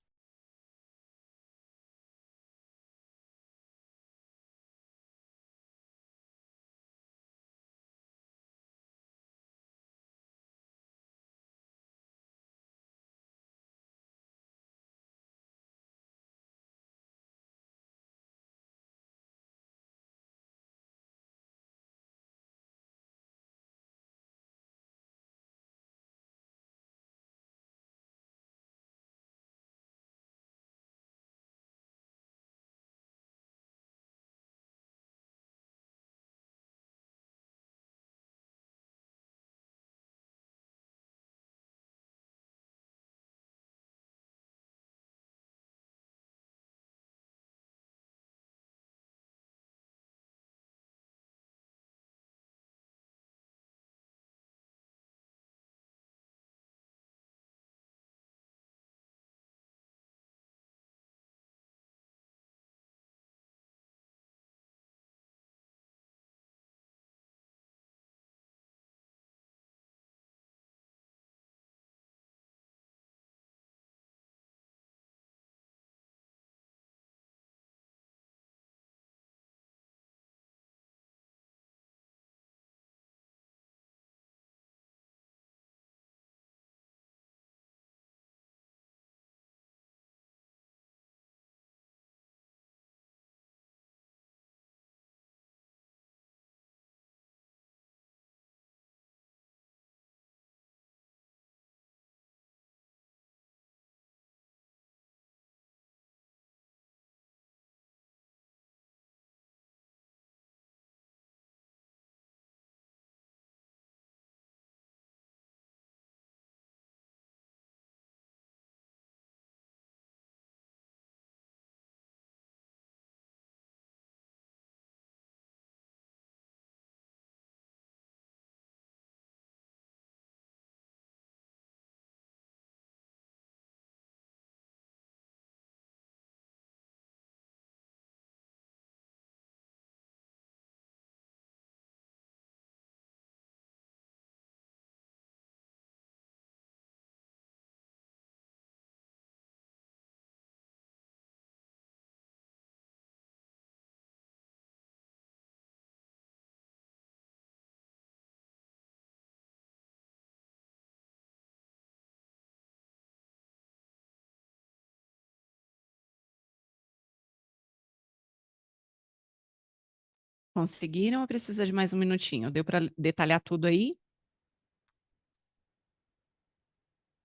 S1: Conseguiram ou precisa de mais um minutinho? Deu para detalhar tudo aí?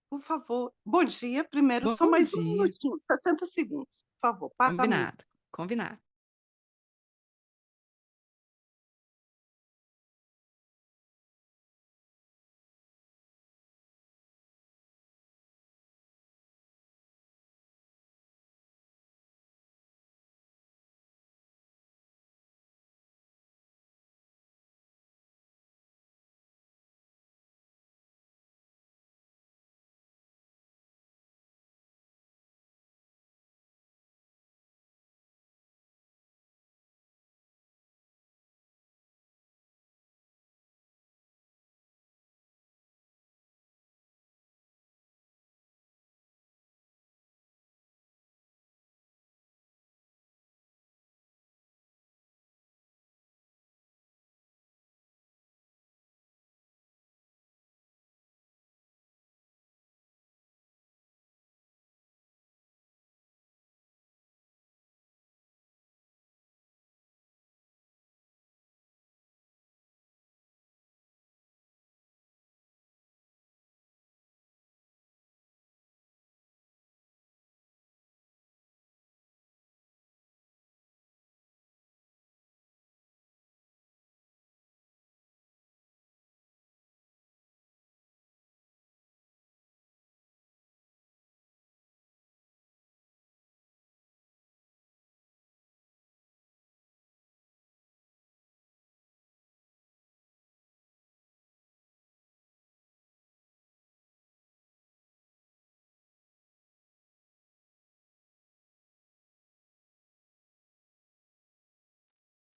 S5: Por favor. Bom dia. Primeiro, só
S1: Bom
S5: mais um
S1: dia.
S5: minutinho, 60 segundos, por favor. Para mim.
S1: Combinado. Combinado.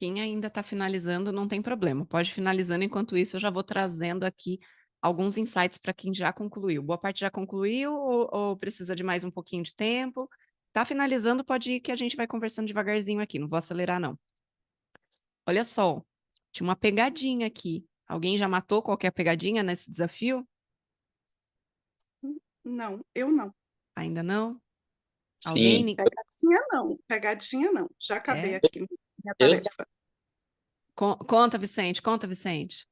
S1: Quem ainda está finalizando, não tem problema. Pode ir finalizando, enquanto isso eu já vou trazendo aqui alguns insights para quem já concluiu. Boa parte já concluiu ou precisa de mais um pouquinho de tempo? Tá finalizando, pode ir que a gente vai conversando devagarzinho aqui, não vou acelerar não. Olha só, tinha uma pegadinha aqui. Alguém já matou qualquer pegadinha nesse desafio?
S5: Não, eu não.
S1: Ainda não?
S6: Sim,
S1: Alguém?
S5: Pegadinha não. Já acabei
S1: É?
S5: aqui minha
S6: Eu-
S5: tarefa.
S1: Conta, Vicente, conta, Vicente.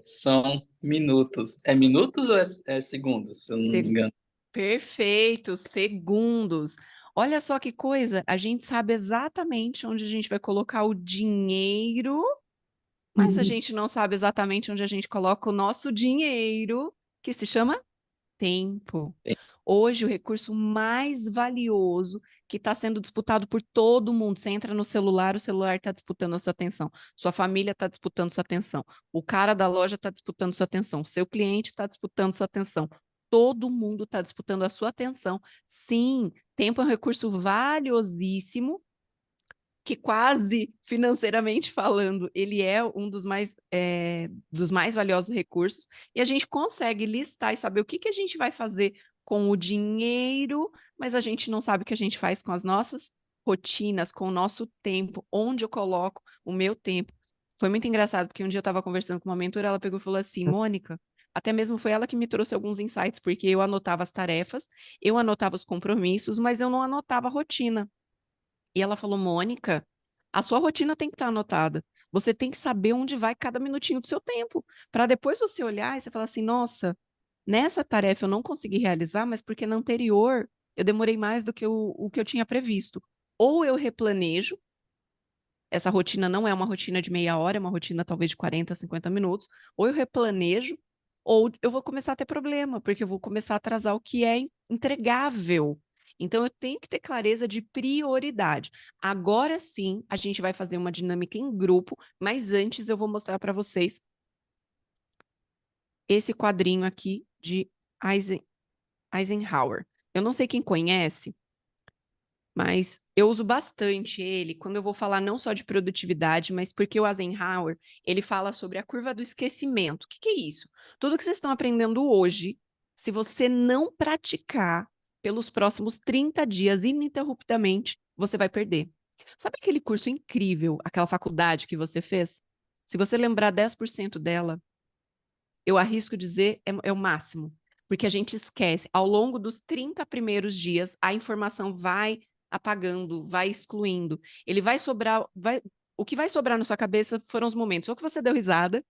S6: são minutos. É minutos ou é segundos, se eu não me
S1: Se-
S6: engano?
S1: Perfeito, segundos. Olha só que coisa, a gente sabe exatamente onde a gente vai colocar o dinheiro, mas a gente não sabe exatamente onde a gente coloca o nosso dinheiro, que se chama tempo. Hoje, o recurso mais valioso que está sendo disputado por todo mundo. Você entra no celular, o celular está disputando a sua atenção. Sua família está disputando sua atenção. O cara da loja está disputando sua atenção. Seu cliente está disputando sua atenção. Todo mundo está disputando a sua atenção. Sim, tempo é um recurso valiosíssimo que quase financeiramente falando, ele é um dos mais valiosos recursos, e a gente consegue listar e saber o que a gente vai fazer com o dinheiro, mas a gente não sabe o que a gente faz com as nossas rotinas, com o nosso tempo, onde eu coloco o meu tempo. Foi muito engraçado, porque um dia eu estava conversando com uma mentora, ela pegou e falou assim, Mônica, até mesmo foi ela que me trouxe alguns insights, porque eu anotava as tarefas, eu anotava os compromissos, mas eu não anotava a rotina. E ela falou, Mônica, a sua rotina tem que estar anotada. Você tem que saber onde vai cada minutinho do seu tempo, para depois você olhar e você falar assim, nossa, nessa tarefa eu não consegui realizar, mas porque na anterior eu demorei mais do que o que eu tinha previsto. Ou eu replanejo, essa rotina não é uma rotina de meia hora, é uma rotina talvez de 40, 50 minutos, ou eu replanejo, ou eu vou começar a ter problema, porque eu vou começar a atrasar o que é entregável. Então, eu tenho que ter clareza de prioridade. Agora sim, a gente vai fazer uma dinâmica em grupo, mas antes eu vou mostrar para vocês esse quadrinho aqui de Eisenhower. Eu não sei quem conhece, mas eu uso bastante ele quando eu vou falar não só de produtividade, mas porque o Eisenhower, ele fala sobre a curva do esquecimento. O que é isso? Tudo que vocês estão aprendendo hoje, se você não praticar pelos próximos 30 dias ininterruptamente, você vai perder. Sabe aquele curso incrível, aquela faculdade que você fez? Se você lembrar 10% dela, eu arrisco dizer é o máximo, porque a gente esquece. Ao longo dos 30 primeiros dias, a informação vai apagando, vai excluindo. Ele vai sobrar, o que vai sobrar na sua cabeça foram os momentos ou que você deu risada,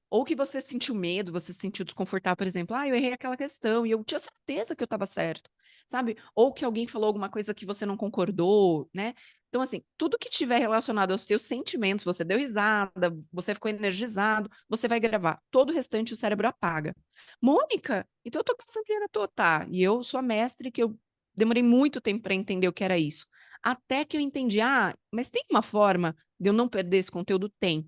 S1: ou que você sentiu medo, você se sentiu desconfortável, por exemplo, eu errei aquela questão e eu tinha certeza que eu estava certo, sabe? Ou que alguém falou alguma coisa que você não concordou, né? Então, assim, tudo que tiver relacionado aos seus sentimentos, você deu risada, você ficou energizado, você vai gravar. Todo o restante o cérebro apaga. Mônica, então eu tô com essa antena toda, tá? E eu sou a mestre que eu demorei muito tempo para entender o que era isso. Até que eu entendi, mas tem uma forma de eu não perder esse conteúdo? Tem.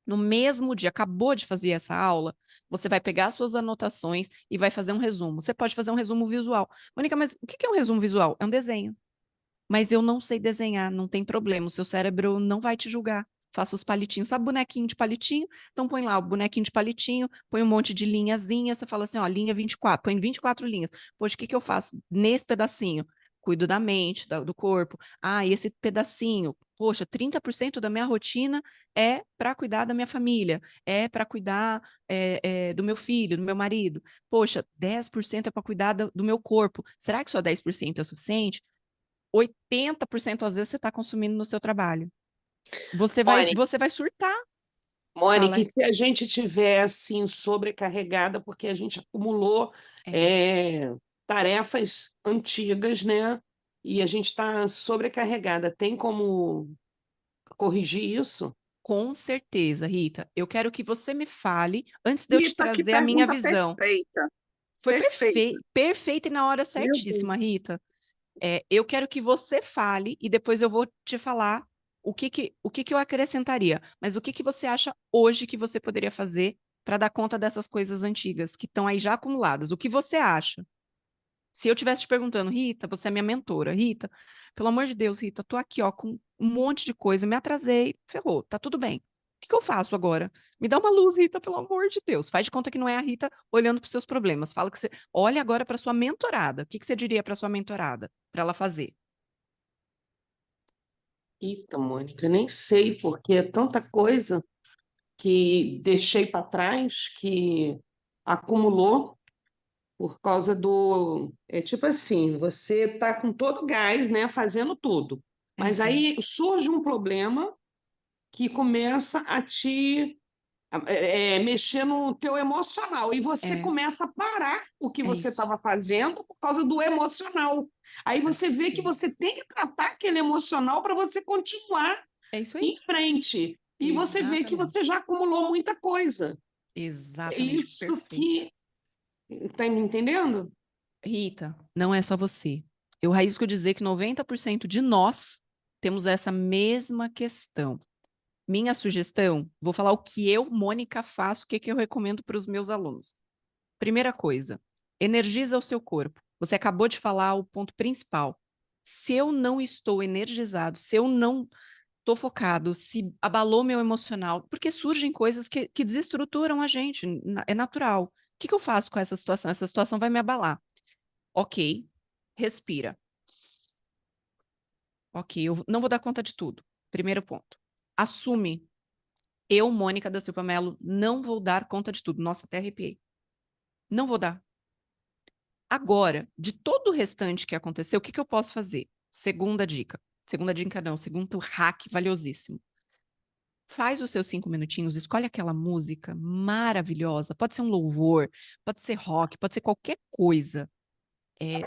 S1: No mesmo dia, acabou de fazer essa aula, você vai pegar as suas anotações e vai fazer um resumo. Você pode fazer um resumo visual. Mônica, mas o que é um resumo visual? É um desenho. Mas eu não sei desenhar, não tem problema, o seu cérebro não vai te julgar. Faça os palitinhos, sabe bonequinho de palitinho? Então põe lá o bonequinho de palitinho, põe um monte de linhazinha, você fala assim, ó, linha 24, põe 24 linhas. Poxa, o que eu faço nesse pedacinho? Cuido da mente, do corpo. E esse pedacinho, poxa, 30% da minha rotina é para cuidar da minha família, é para cuidar do meu filho, do meu marido. Poxa, 10% é para cuidar do meu corpo. Será que só 10% é o suficiente? 80% às vezes você está consumindo no seu trabalho. Você
S7: Mônica,
S1: vai surtar.
S7: Mônica,
S1: Fala,
S7: e se a gente tiver assim sobrecarregada porque a gente acumulou
S1: isso.
S7: tarefas antigas, né? E a gente está sobrecarregada, tem como corrigir isso?
S1: Com certeza, Rita. Eu quero que você me fale, antes de eu te
S5: Rita, que
S1: trazer a minha
S5: pergunta
S1: visão.
S5: perfeita.
S1: Foi
S5: Perfeita.
S1: perfeito e na hora
S5: Meu Deus.
S1: certíssima, Rita. Eu quero que você fale e depois eu vou te falar o que eu acrescentaria. Mas o que você acha hoje que você poderia fazer para dar conta dessas coisas antigas que estão aí já acumuladas? O que você acha? Se eu estivesse te perguntando, Rita, você é minha mentora, Rita, pelo amor de Deus, Rita, tô aqui, ó, com um monte de coisa, me atrasei, ferrou, tá tudo bem. O que eu faço agora? Me dá uma luz, Rita, pelo amor de Deus. Faz de conta que não é a Rita olhando para os seus problemas. Fala que você olha agora para sua mentorada. O que você diria para sua mentorada para ela fazer?
S7: Eita, Mônica, nem sei, porque é tanta coisa que deixei para trás, que acumulou por causa do. É tipo assim, você tá com todo o gás, né, fazendo tudo. Mas
S1: Isso
S7: aí surge um problema que começa a te mexer no teu emocional e você
S1: É,
S7: começa a parar o que
S1: é
S7: você
S1: isso.
S7: estava fazendo por causa do emocional. Aí você vê que
S1: Perfeito.
S7: você tem que tratar aquele emocional para você continuar
S1: É isso aí.
S7: em frente. E você vê que você
S1: Exatamente.
S7: já acumulou muita coisa. É
S1: Exatamente.
S7: isso
S1: Perfeito.
S7: que. Tá me entendendo?
S1: Rita, não é só você. Eu arrisco dizer que 90% de nós temos essa mesma questão. Minha sugestão, vou falar o que eu, Mônica, faço, o que que eu recomendo para os meus alunos. Primeira coisa, energiza o seu corpo. Você acabou de falar o ponto principal. Se eu não estou energizado, se eu não estou focado, se abalou meu emocional, porque surgem coisas que desestruturam a gente, é natural. O que que eu faço com essa situação? Essa situação vai me abalar. Ok, respira. Ok, eu não vou dar conta de tudo. Primeiro ponto. Assume. Eu, Mônica da Silva Mello, não vou dar conta de tudo. Nossa, até arrepiei. Não vou dar. Agora, de todo o restante que aconteceu, o que que eu posso fazer? Segunda dica. Segunda dica não, segundo hack valiosíssimo. Faz os seus 5 minutinhos, escolhe aquela música maravilhosa. Pode ser um louvor, pode ser rock, pode ser qualquer coisa.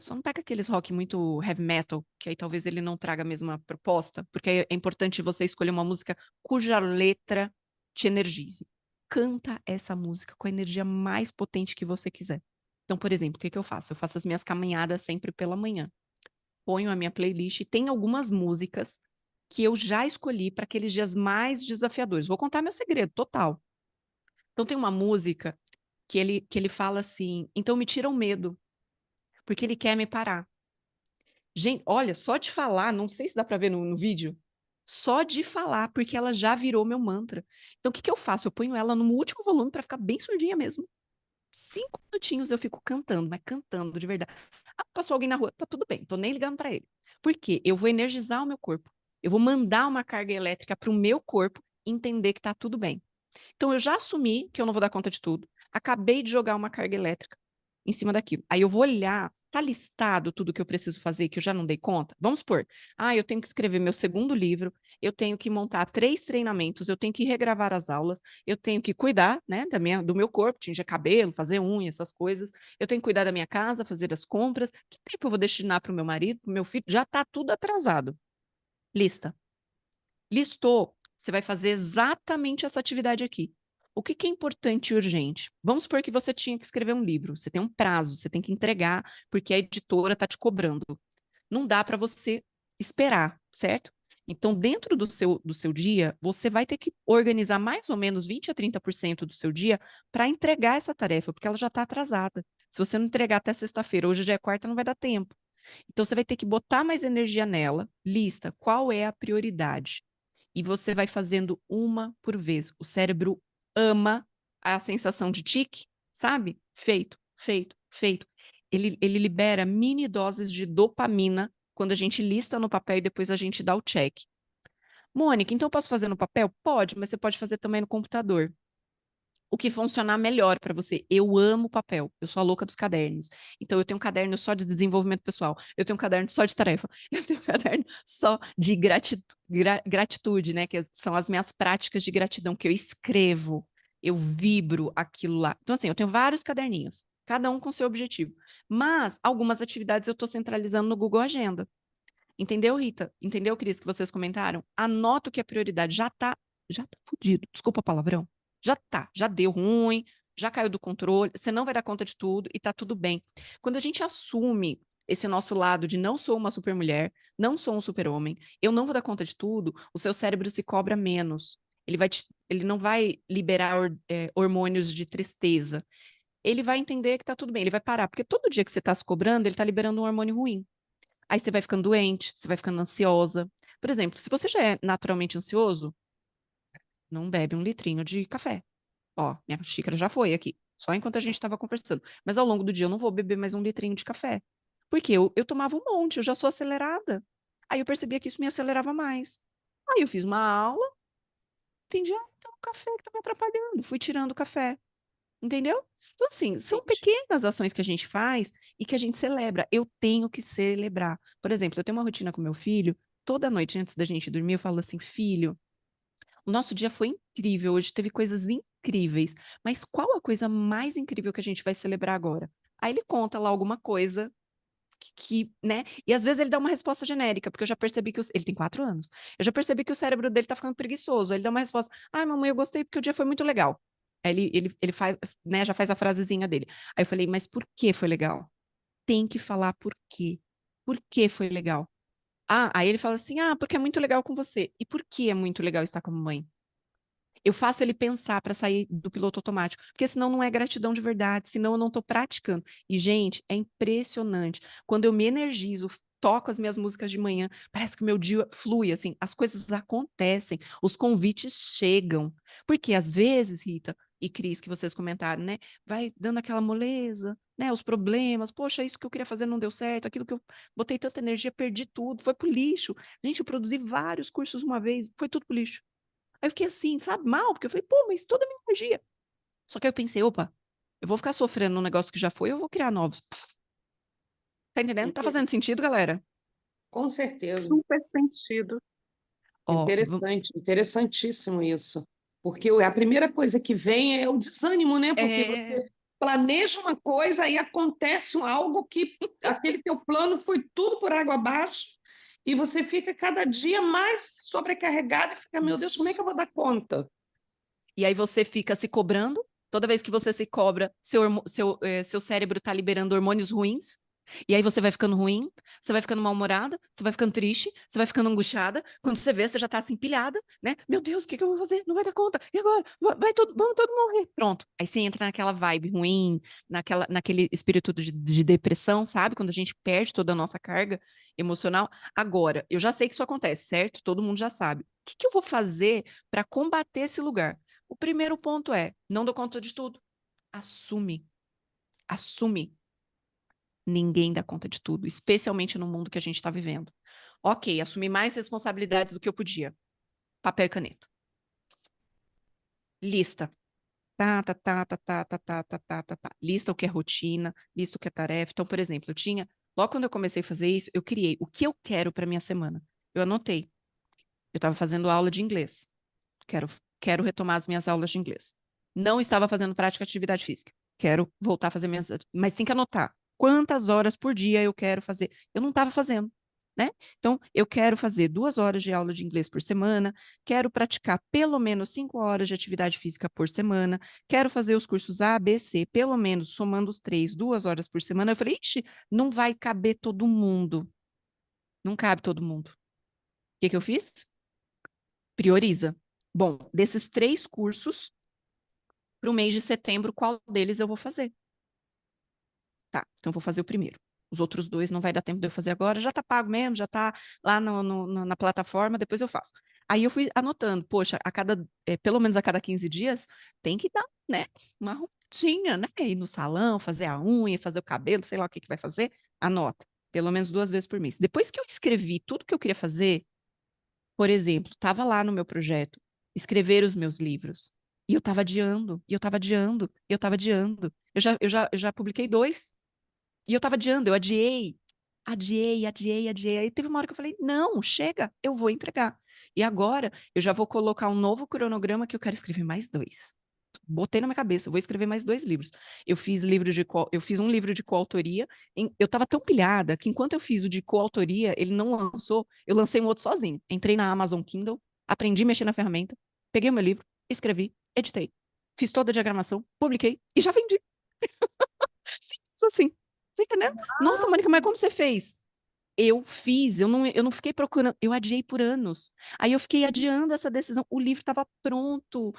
S1: Só não pega aqueles rock muito heavy metal, que aí talvez ele não traga a mesma proposta, porque é importante você escolher uma música cuja letra te energize. Canta essa música com a energia mais potente que você quiser. Então, por exemplo, o que que eu faço? Eu faço as minhas caminhadas sempre pela manhã. Ponho a minha playlist e tem algumas músicas que eu já escolhi para aqueles dias mais desafiadores. Vou contar meu segredo total. Então, tem uma música que ele fala assim: então me tira o medo, porque ele quer me parar. Gente, olha, só de falar, não sei se dá para ver no vídeo, só de falar, porque ela já virou meu mantra. Então, o que que eu faço? Eu ponho ela no último volume para ficar bem surdinha mesmo. 5 minutinhos eu fico cantando, mas cantando de verdade. Ah, passou alguém na rua, tá tudo bem, tô nem ligando para ele. Por quê? Eu vou energizar o meu corpo. Eu vou mandar uma carga elétrica para o meu corpo entender que tá tudo bem. Então, eu já assumi que eu não vou dar conta de tudo. Acabei de jogar uma carga elétrica em cima daquilo. Aí eu vou olhar, tá listado tudo que eu preciso fazer que eu já não dei conta? Vamos supor, eu tenho que escrever meu segundo livro, eu tenho que montar 3 treinamentos, eu tenho que regravar as aulas, eu tenho que cuidar, né, do meu corpo, tingir cabelo, fazer unha, essas coisas. Eu tenho que cuidar da minha casa, fazer as compras. Que tempo eu vou destinar para o meu marido, para o meu filho? Já tá tudo atrasado. Lista. Listou, você vai fazer exatamente essa atividade aqui. O que que é importante e urgente? Vamos supor que você tinha que escrever um livro, você tem um prazo, você tem que entregar, porque a editora está te cobrando. Não dá para você esperar, certo? Então, dentro do seu dia, você vai ter que organizar mais ou menos 20 a 30% do seu dia para entregar essa tarefa, porque ela já está atrasada. Se você não entregar até sexta-feira, hoje já é quarta, não vai dar tempo. Então, você vai ter que botar mais energia nela, lista qual é a prioridade e você vai fazendo uma por vez. O cérebro ama a sensação de tique, sabe? Feito, feito, feito. Ele libera mini doses de dopamina quando a gente lista no papel e depois a gente dá o check. Mônica, então eu posso fazer no papel? Pode, mas você pode fazer também no computador. O que funcionar melhor para você. Eu amo papel, eu sou a louca dos cadernos. Então, eu tenho um caderno só de desenvolvimento pessoal, eu tenho um caderno só de tarefa, eu tenho um caderno só de gratitude, né? Que são as minhas práticas de gratidão, que eu escrevo, eu vibro aquilo lá. Então, assim, eu tenho vários caderninhos, cada um com seu objetivo. Mas algumas atividades eu estou centralizando no Google Agenda. Entendeu, Rita? Entendeu, Cris, que vocês comentaram? Anota o que é prioridade. Já tá fudido. Desculpa o palavrão. Já deu ruim, já caiu do controle, você não vai dar conta de tudo e tá tudo bem. Quando a gente assume esse nosso lado de não sou uma supermulher, não sou um super-homem, eu não vou dar conta de tudo, o seu cérebro se cobra menos. Ele não vai liberar hormônios de tristeza. ele vai entender que tá tudo bem, ele vai parar, porque todo dia que você tá se cobrando, ele tá liberando um hormônio ruim. Aí você vai ficando doente, você vai ficando ansiosa. Por exemplo, se você já é naturalmente ansioso, não bebe 1 litrinho de café. Ó, minha xícara já foi aqui, só enquanto a gente estava conversando. Mas ao longo do dia eu não vou beber mais 1 litrinho de café. Porque eu tomava um monte, eu já sou acelerada. Aí eu percebia que isso me acelerava mais. Aí eu fiz uma aula, entendi, então o café que tá me atrapalhando. Fui tirando o café, entendeu? Então, assim, são
S7: Entendi.
S1: pequenas ações que a gente faz e que a gente celebra. Eu tenho que celebrar. Por exemplo, eu tenho uma rotina com meu filho, toda noite antes da gente dormir, eu falo assim, filho, o nosso dia foi incrível, hoje teve coisas incríveis, mas qual a coisa mais incrível que a gente vai celebrar agora? Aí ele conta lá alguma coisa né? E às vezes ele dá uma resposta genérica, porque eu já percebi que ele tem 4 anos. Eu já percebi que o cérebro dele tá ficando preguiçoso. Aí ele dá uma resposta: ai, mamãe, eu gostei porque o dia foi muito legal. Aí ele faz, né, já faz a frasezinha dele. Aí eu falei, mas por que foi legal? Tem que falar por quê. Por que foi legal? Ah, aí ele fala assim: ah, porque é muito legal com você. E por que é muito legal estar com a mamãe? Eu faço ele pensar para sair do piloto automático, porque senão não é gratidão de verdade, senão eu não estou praticando. E, gente, é impressionante. Quando eu me energizo, toco as minhas músicas de manhã, parece que o meu dia flui, assim, as coisas acontecem, os convites chegam. Porque às vezes, Rita e Cris, que vocês comentaram, né, vai dando aquela moleza, né, os problemas, poxa, isso que eu queria fazer não deu certo, aquilo que eu botei tanta energia, perdi tudo, foi pro lixo. Gente, eu produzi vários cursos uma vez, foi tudo pro lixo. Aí eu fiquei assim, sabe, mal, porque eu falei, pô, mas toda a minha energia. Só que aí eu pensei, opa, eu vou ficar sofrendo num negócio que já foi, eu vou criar novos. Tá entendendo? Tá fazendo sentido, galera?
S7: Com certeza.
S5: Super sentido.
S1: Ó,
S7: Interessante, interessantíssimo isso. Porque a primeira coisa que vem é o desânimo, né? Porque você planeja uma coisa e acontece algo que aquele teu plano foi tudo por água abaixo e você fica cada dia mais sobrecarregado e fica, meu Deus, como é que eu vou dar conta?
S1: E aí você fica se cobrando. Toda vez que você se cobra, seu cérebro tá liberando hormônios ruins. E aí você vai ficando ruim, você vai ficando mal-humorada, você vai ficando triste, você vai ficando angustiada. Quando você vê, você já tá assim, pilhada, né? Meu Deus, o que que eu vou fazer? Não vai dar conta. E agora? Vamos todo morrer. Pronto. Aí você entra naquela vibe ruim, naquele espírito de depressão, sabe? Quando a gente perde toda a nossa carga emocional. Agora, eu já sei que isso acontece, certo? Todo mundo já sabe. O que que eu vou fazer para combater esse lugar? O primeiro ponto é, não dou conta de tudo. Assume. Assume. Ninguém dá conta de tudo, especialmente no mundo que a gente está vivendo. Ok, assumi mais responsabilidades do que eu podia. Papel e caneta. Lista. Tá. Lista o que é rotina, lista o que é tarefa. Então, por exemplo, logo quando eu comecei a fazer isso, eu criei o que eu quero para minha semana. Eu anotei. Eu estava fazendo aula de inglês. Quero retomar as minhas aulas de inglês. Não estava fazendo prática de atividade física. Quero voltar a fazer minhas. Mas tem que anotar quantas horas por dia eu quero fazer. Eu não estava fazendo, né? Então, eu quero fazer 2 horas de aula de inglês por semana, quero praticar pelo menos 5 horas de atividade física por semana, quero fazer os cursos A, B, C, pelo menos somando os 3, 2 horas por semana. Eu falei, ixi, não vai caber todo mundo. Não cabe todo mundo. O que que eu fiz? Prioriza. Bom, desses 3 cursos, para o mês de setembro, qual deles eu vou fazer? Tá, então eu vou fazer o primeiro. Os outros 2 não vai dar tempo de eu fazer agora, já tá pago mesmo, já tá lá na plataforma, depois eu faço. Aí eu fui anotando, poxa, pelo menos a cada 15 dias, tem que dar, né, uma rotina, né? Ir no salão, fazer a unha, fazer o cabelo, sei lá o que que vai fazer, anota, pelo menos 2 vezes por mês. Depois que eu escrevi tudo que eu queria fazer, por exemplo, estava lá no meu projeto, escrever os meus livros. E eu estava adiando, e eu estava adiando, e eu estava adiando. Eu já publiquei 2, e eu estava adiando, eu adiei. Aí teve uma hora que eu falei, não, chega, eu vou entregar. E agora eu já vou colocar um novo cronograma que eu quero escrever mais 2. Botei na minha cabeça, eu vou escrever mais 2 livros. Eu fiz um livro de coautoria. Eu estava tão pilhada que enquanto eu fiz o de coautoria, ele não lançou, eu lancei um outro sozinho. Entrei na Amazon Kindle, aprendi a mexer na ferramenta, peguei o meu livro, escrevi, editei, fiz toda a diagramação, publiquei e já vendi. Simples assim. Tá entendendo? Nossa, Mônica, mas como você fez? Eu fiz, eu não fiquei procurando, eu adiei por anos. Aí eu fiquei adiando essa decisão. O livro estava pronto.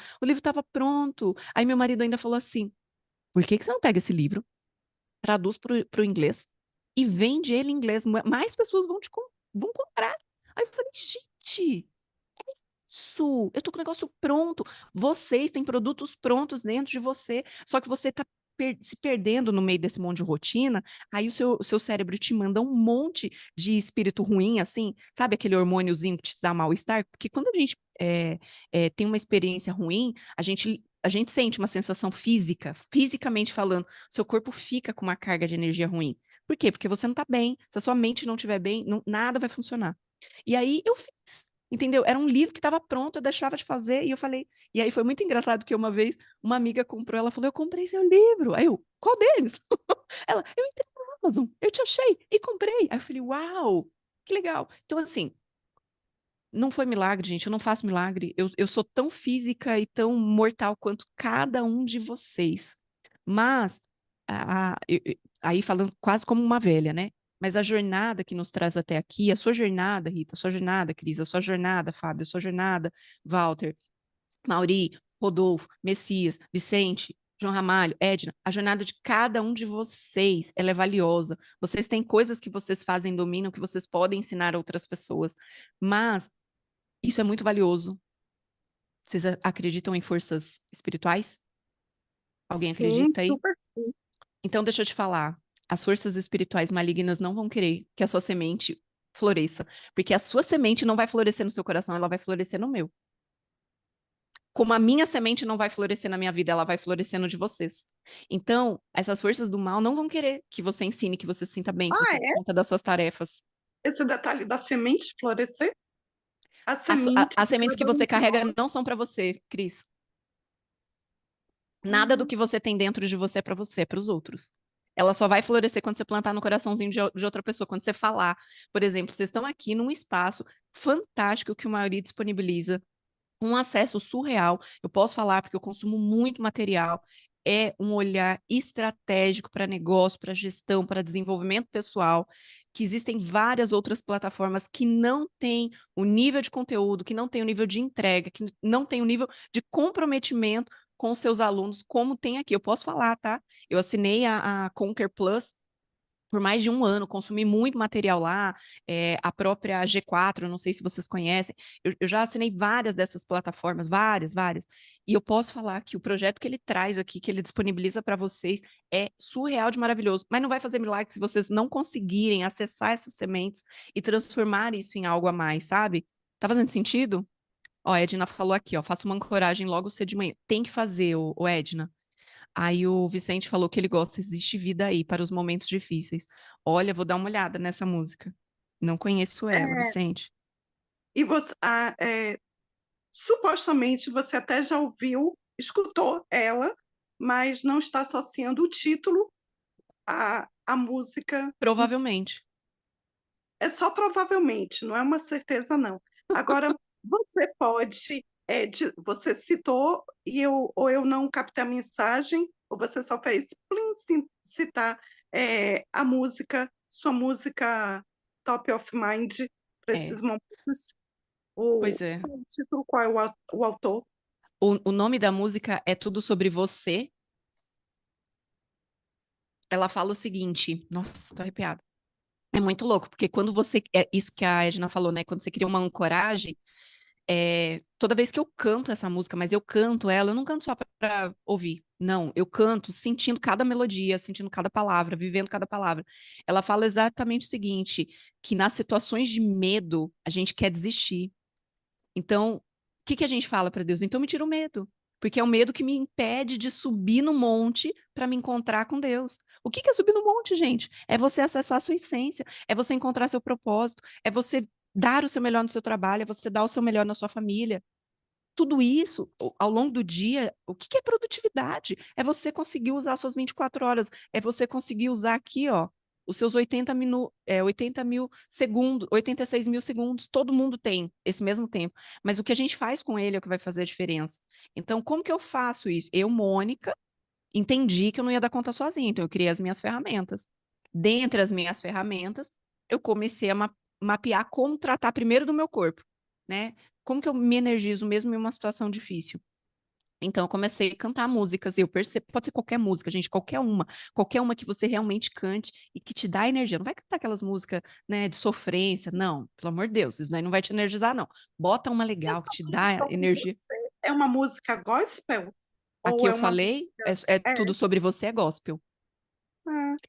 S1: Aí meu marido ainda falou assim: Por que que você não pega esse livro, traduz para o inglês e vende ele em inglês? Mais pessoas vão comprar. Aí eu falei, gente, isso, eu tô com o negócio pronto. Vocês têm produtos prontos dentro de você, só que você tá se perdendo no meio desse monte de rotina, aí o seu cérebro te manda um monte de espírito ruim, assim, sabe aquele hormôniozinho que te dá mal-estar? Porque quando a gente tem uma experiência ruim, a gente sente uma sensação física, fisicamente falando, seu corpo fica com uma carga de energia ruim. Por quê? Porque você não tá bem. Se a sua mente não estiver bem, nada vai funcionar. E aí eu fiz. Entendeu? Era um livro que estava pronto, eu deixava de fazer, e eu falei. E aí foi muito engraçado que uma vez uma amiga comprou, ela falou: Eu comprei seu livro. Aí eu, qual deles? Ela, eu entrei no Amazon, eu te achei e comprei. Aí eu falei: Uau, que legal. Então, assim, não foi milagre, gente, eu não faço milagre. Eu sou tão física e tão mortal quanto cada um de vocês. Mas, aí falando quase como uma velha, né? Mas a jornada que nos traz até aqui, a sua jornada, Rita, a sua jornada, Cris, a sua jornada, Fábio, a sua jornada, Walter, Mauri, Rodolfo, Messias, Vicente, João Ramalho, Edna, a jornada de cada um de vocês, ela é valiosa. Vocês têm coisas que vocês fazem, dominam, que vocês podem ensinar a outras pessoas. Mas isso é muito valioso. Vocês acreditam em forças espirituais? Alguém
S5: Sim,
S1: acredita aí?
S5: super sim.
S1: Então, deixa eu te falar. As forças espirituais malignas não vão querer que a sua semente floresça, porque a sua semente não vai florescer no seu coração, ela vai florescer no meu. Como a minha semente não vai florescer na minha vida, ela vai florescer no de vocês. Então, essas forças do mal não vão querer que você ensine, que você se sinta bem, que você dê conta das suas tarefas.
S5: Esse detalhe da semente florescer? A semente
S1: As
S5: de
S1: sementes que
S5: cada um
S1: você
S5: de
S1: carrega
S5: nós.
S1: não são para você, Cris. Nada do que você tem dentro de você é para os outros. Ela só vai florescer quando você plantar no coraçãozinho de outra pessoa, quando você falar. Por exemplo, vocês estão aqui num espaço fantástico que o Mauri disponibiliza, um acesso surreal. Eu posso falar porque eu consumo muito material. É um olhar estratégico para negócio, para gestão, para desenvolvimento pessoal, que existem várias outras plataformas que não têm o nível de conteúdo, que não têm o nível de entrega, que não têm o nível de comprometimento com os seus alunos, como tem aqui. Eu posso falar, tá? Eu assinei a Conquer Plus por mais de um ano, consumi muito material lá, a própria G4, não sei se vocês conhecem, eu já assinei várias dessas plataformas, várias, e eu posso falar que o projeto que ele traz aqui, que ele disponibiliza para vocês, é surreal de maravilhoso, mas não vai fazer milagre se vocês não conseguirem acessar essas sementes e transformar isso em algo a mais, sabe? Tá fazendo sentido? Ó, a Edna falou aqui, ó, faça uma ancoragem logo cedo de manhã. Tem que fazer, ô Edna. Aí o Vicente falou que ele gosta, existe vida aí para os momentos difíceis. Olha, vou dar uma olhada nessa música. Não conheço ela, Vicente.
S5: E você, supostamente você até já ouviu, escutou ela, mas não está associando o título à música.
S1: Provavelmente.
S5: É só provavelmente, não é uma certeza, não. Agora, você pode, você citou ou eu não captei a mensagem, ou você só fez citar a música, sua música top of mind para esses momentos.
S1: Pois é.
S5: Qual é o título, qual é o autor?
S1: O nome da música é Tudo Sobre Você. Ela fala o seguinte, nossa, tô arrepiada. É muito louco, porque quando você, é isso que a Edna falou, né? Quando você cria uma ancoragem, toda vez que eu canto essa música, mas eu canto ela, eu não canto só para ouvir. Não, eu canto sentindo cada melodia, sentindo cada palavra, vivendo cada palavra. Ela fala exatamente o seguinte, que nas situações de medo, a gente quer desistir. Então, o que a gente fala para Deus? Então me tira o medo, porque é o medo que me impede de subir no monte para me encontrar com Deus. O que é subir no monte, gente? É você acessar a sua essência, é você encontrar seu propósito, é você dar o seu melhor no seu trabalho, é você dar o seu melhor na sua família. Tudo isso, ao longo do dia, o que é produtividade? É você conseguir usar suas 24 horas, é você conseguir usar aqui, ó, os seus 80 mil segundos, 86 mil segundos, todo mundo tem esse mesmo tempo, mas o que a gente faz com ele é o que vai fazer a diferença. Então, como que eu faço isso? Eu, Mônica, entendi que eu não ia dar conta sozinha, então eu criei as minhas ferramentas. Dentre as minhas ferramentas, eu comecei a mapear como tratar primeiro do meu corpo, né? Como que eu me energizo mesmo em uma situação difícil? Então, eu comecei a cantar músicas, e eu percebo, pode ser qualquer música, gente, qualquer uma que você realmente cante e que te dá energia. Não vai cantar aquelas músicas, né, de sofrência, não, pelo amor de Deus, isso daí não vai te energizar, não. Bota uma legal que
S5: Essa
S1: te dá
S5: música com
S1: energia.
S5: você é uma música gospel?
S1: A que
S5: Ou
S1: eu
S5: é uma
S1: falei,
S5: música...
S1: é
S5: É,
S1: Tudo Sobre Você é gospel.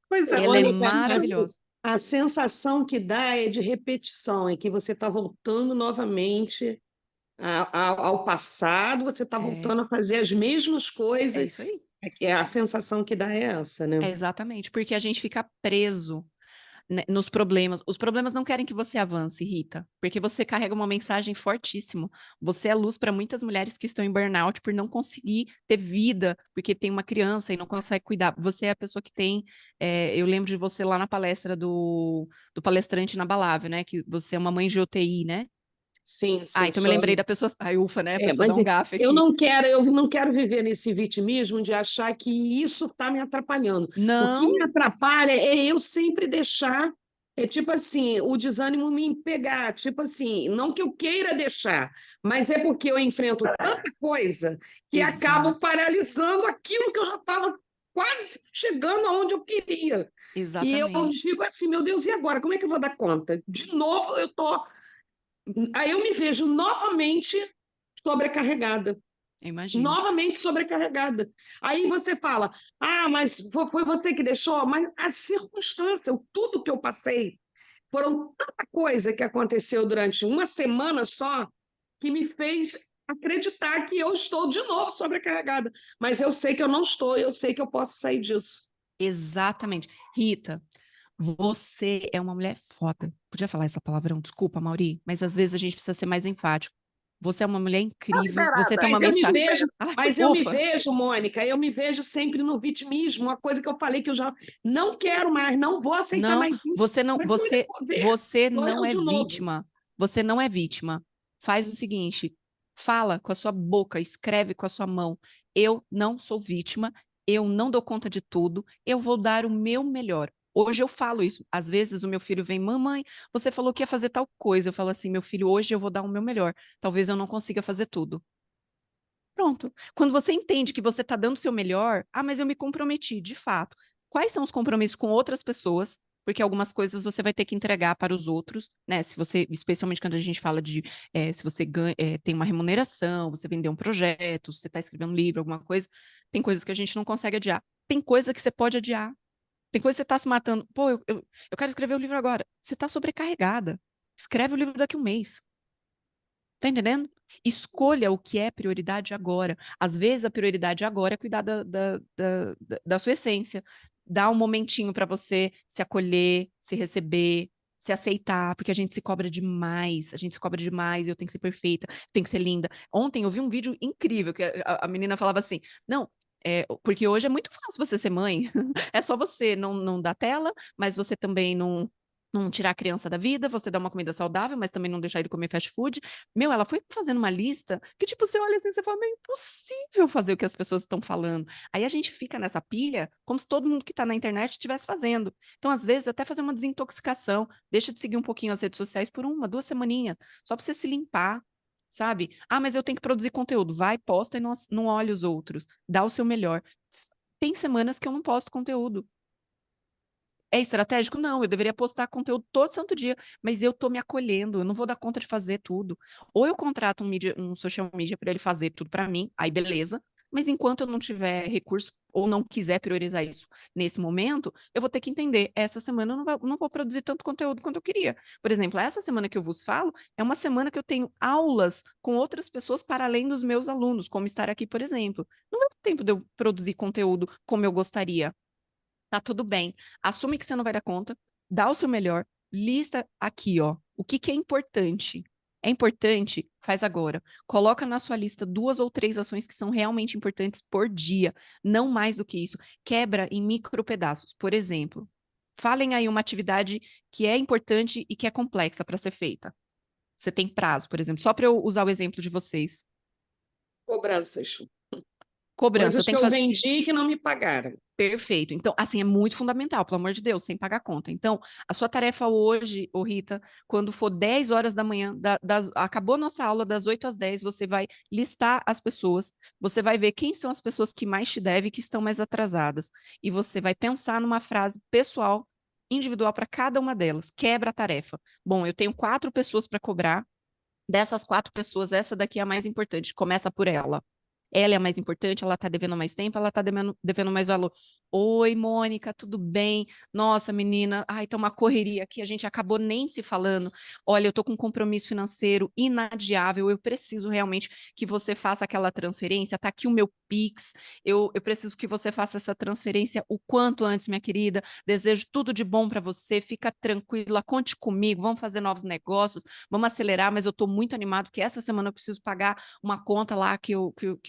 S5: pois é,
S1: Ela é
S7: Mônica, assim,
S1: maravilhosa.
S7: a sensação que dá é de repetição, é que você está voltando novamente ao passado, você está
S1: É,
S7: voltando a fazer as mesmas
S1: é
S7: coisas.
S1: isso aí.
S7: A sensação que dá é essa, né?
S1: É exatamente, porque a gente fica preso, né, nos problemas. Os problemas não querem que você avance, Rita, porque você carrega uma mensagem fortíssima. Você é luz para muitas mulheres que estão em burnout por não conseguir ter vida, porque tem uma criança e não consegue cuidar. Você é a pessoa que tem. Eu lembro de você lá na palestra do palestrante inabalável, né? Que você é uma mãe de UTI, né?
S7: Sim,
S1: Ah,
S7: sim,
S1: então me
S7: só.
S1: lembrei da pessoa. Ai, ufa, né? A pessoa dá
S7: Mas
S1: um gafe
S7: eu
S1: aqui.
S7: não quero viver nesse vitimismo de achar que isso está me atrapalhando. O que me
S1: Não,
S7: atrapalha é eu sempre deixar, tipo assim, o desânimo me pegar, tipo assim, não que eu queira deixar, mas é porque eu enfrento tanta coisa que acabo
S1: exato,
S7: paralisando aquilo que eu já estava quase chegando aonde eu queria. E eu
S1: exatamente.
S7: fico assim, meu Deus, e agora? Como é que eu vou dar conta? De novo, eu tô. Aí eu me vejo novamente sobrecarregada.
S1: Eu imagino.
S7: Novamente sobrecarregada. Aí você fala: ah, mas foi você que deixou, mas a circunstância, tudo que eu passei, foram tanta coisa que aconteceu durante uma semana só que me fez acreditar que eu estou de novo sobrecarregada. Mas eu sei que eu não estou, eu sei que eu posso sair disso.
S1: Exatamente. Rita, você é uma mulher foda. Podia falar essa palavrão, desculpa, Mauri, mas às vezes a gente precisa ser mais enfático. Você é uma mulher incrível, você tem
S5: liberada.
S1: uma
S7: Mas eu me
S1: mensagem.
S7: vejo,
S1: Ai,
S7: mas eu me
S1: ufa!
S7: vejo, Mônica, eu me vejo sempre no vitimismo, uma coisa que eu falei que eu já não quero mais, não vou aceitar
S1: Não,
S7: mais isso. Mas quando eu vou ver,
S1: você
S7: sou
S1: não
S7: eu
S1: é
S7: de novo.
S1: vítima. Você não é vítima. Faz o seguinte, fala com a sua boca, escreve com a sua mão. Eu não sou vítima, eu não dou conta de tudo, eu vou dar o meu melhor. Hoje eu falo isso. Às vezes o meu filho vem, mamãe, você falou que ia fazer tal coisa. Eu falo assim, meu filho, hoje eu vou dar o meu melhor. Talvez eu não consiga fazer tudo. Pronto. Quando você entende que você está dando o seu melhor, ah, mas eu me comprometi, de fato. Quais são os compromissos com outras pessoas? Porque algumas coisas você vai ter que entregar para os outros, né? Se você, especialmente quando a gente fala de se você ganha, tem uma remuneração, você vendeu um projeto, você está escrevendo um livro, alguma coisa, tem coisas que a gente não consegue adiar. Tem coisa que você pode adiar. Tem coisa que você está se matando. Pô, eu quero escrever o livro agora. Você está sobrecarregada. Escreve o livro daqui a um mês. Tá entendendo? Escolha o que é prioridade agora. Às vezes a prioridade agora é cuidar da sua essência. Dá um momentinho para você se acolher, se receber, se aceitar, porque a gente se cobra demais. A gente se cobra demais. Eu tenho que ser perfeita, eu tenho que ser linda. Ontem eu vi um vídeo incrível que a menina falava assim: não. Porque hoje é muito fácil você ser mãe. É só você não dar tela, mas você também não tirar a criança da vida, você dá uma comida saudável, mas também não deixar ele comer fast food. Meu, ela foi fazendo uma lista que, tipo, você olha assim, você fala, é impossível fazer o que as pessoas estão falando. Aí a gente fica nessa pilha como se todo mundo que está na internet estivesse fazendo. Então, às vezes, até fazer uma desintoxicação, deixa de seguir um pouquinho as redes sociais por 1, 2 semaninhas, só para você se limpar. Sabe? Ah, mas eu tenho que produzir conteúdo. Vai, posta e não olhe os outros. Dá o seu melhor. Tem semanas que eu não posto conteúdo. É estratégico? Não, eu deveria postar conteúdo todo santo dia, mas eu tô me acolhendo, eu não vou dar conta de fazer tudo. Ou eu contrato um social media para ele fazer tudo para mim, aí beleza, mas enquanto eu não tiver recurso ou não quiser priorizar isso nesse momento, eu vou ter que entender, essa semana eu não vou produzir tanto conteúdo quanto eu queria. Por exemplo, essa semana que eu vos falo, é uma semana que eu tenho aulas com outras pessoas para além dos meus alunos, como estar aqui, por exemplo. Não vai ter tempo de eu produzir conteúdo como eu gostaria. Tá tudo bem. Assume que você não vai dar conta, dá o seu melhor, lista aqui, ó, o que que é importante. É importante? Faz agora. Coloca na sua lista 2 ou 3 ações que são realmente importantes por dia, não mais do que isso. Quebra em micro pedaços. Por exemplo, falem aí uma atividade que é importante e que é complexa para ser feita. Você tem prazo, por exemplo, só para eu usar o exemplo de vocês.
S7: Cobranças.
S1: Cobrança, eu
S7: Coisas que
S1: tenho que
S7: eu
S1: fazer.
S7: vendi e que não me pagaram.
S1: Perfeito. Então, assim, é muito fundamental, pelo amor de Deus, sem pagar conta. Então, a sua tarefa hoje, ô Rita, quando for 10 horas da manhã, acabou a nossa aula das 8 às 10, você vai listar as pessoas, você vai ver quem são as pessoas que mais te devem e que estão mais atrasadas. E você vai pensar numa frase pessoal, individual para cada uma delas. Quebra a tarefa. Bom, eu tenho 4 pessoas para cobrar. Dessas 4 pessoas, essa daqui é a mais importante. Começa por ela. Ela é a mais importante, ela tá devendo mais tempo, ela tá devendo mais valor. Oi, Mônica, tudo bem? Nossa, menina, ai, tá uma correria aqui, a gente acabou nem se falando. Olha, eu tô com um compromisso financeiro inadiável, eu preciso realmente que você faça aquela transferência, tá aqui o meu Pix, eu preciso que você faça essa transferência o quanto antes, minha querida. Desejo tudo de bom para você, fica tranquila, conte comigo, vamos fazer novos negócios, vamos acelerar, mas eu tô muito animado que essa semana eu preciso pagar uma conta lá que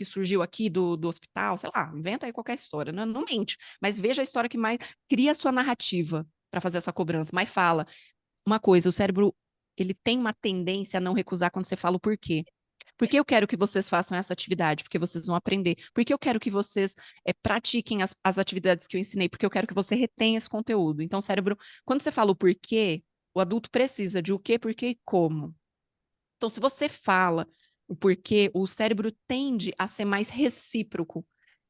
S1: surgiu aqui do hospital, sei lá, inventa aí qualquer história, não mente, mas veja a história que mais cria a sua narrativa para fazer essa cobrança, mas fala. Uma coisa, o cérebro, ele tem uma tendência a não recusar quando você fala o porquê. Por que eu quero que vocês façam essa atividade? Porque vocês vão aprender. Por que eu quero que vocês pratiquem as atividades que eu ensinei? Porque eu quero que você retenha esse conteúdo. Então, o cérebro, quando você fala o porquê, o adulto precisa de o quê, porquê e como. Então, se você fala o porquê, o cérebro tende a ser mais recíproco.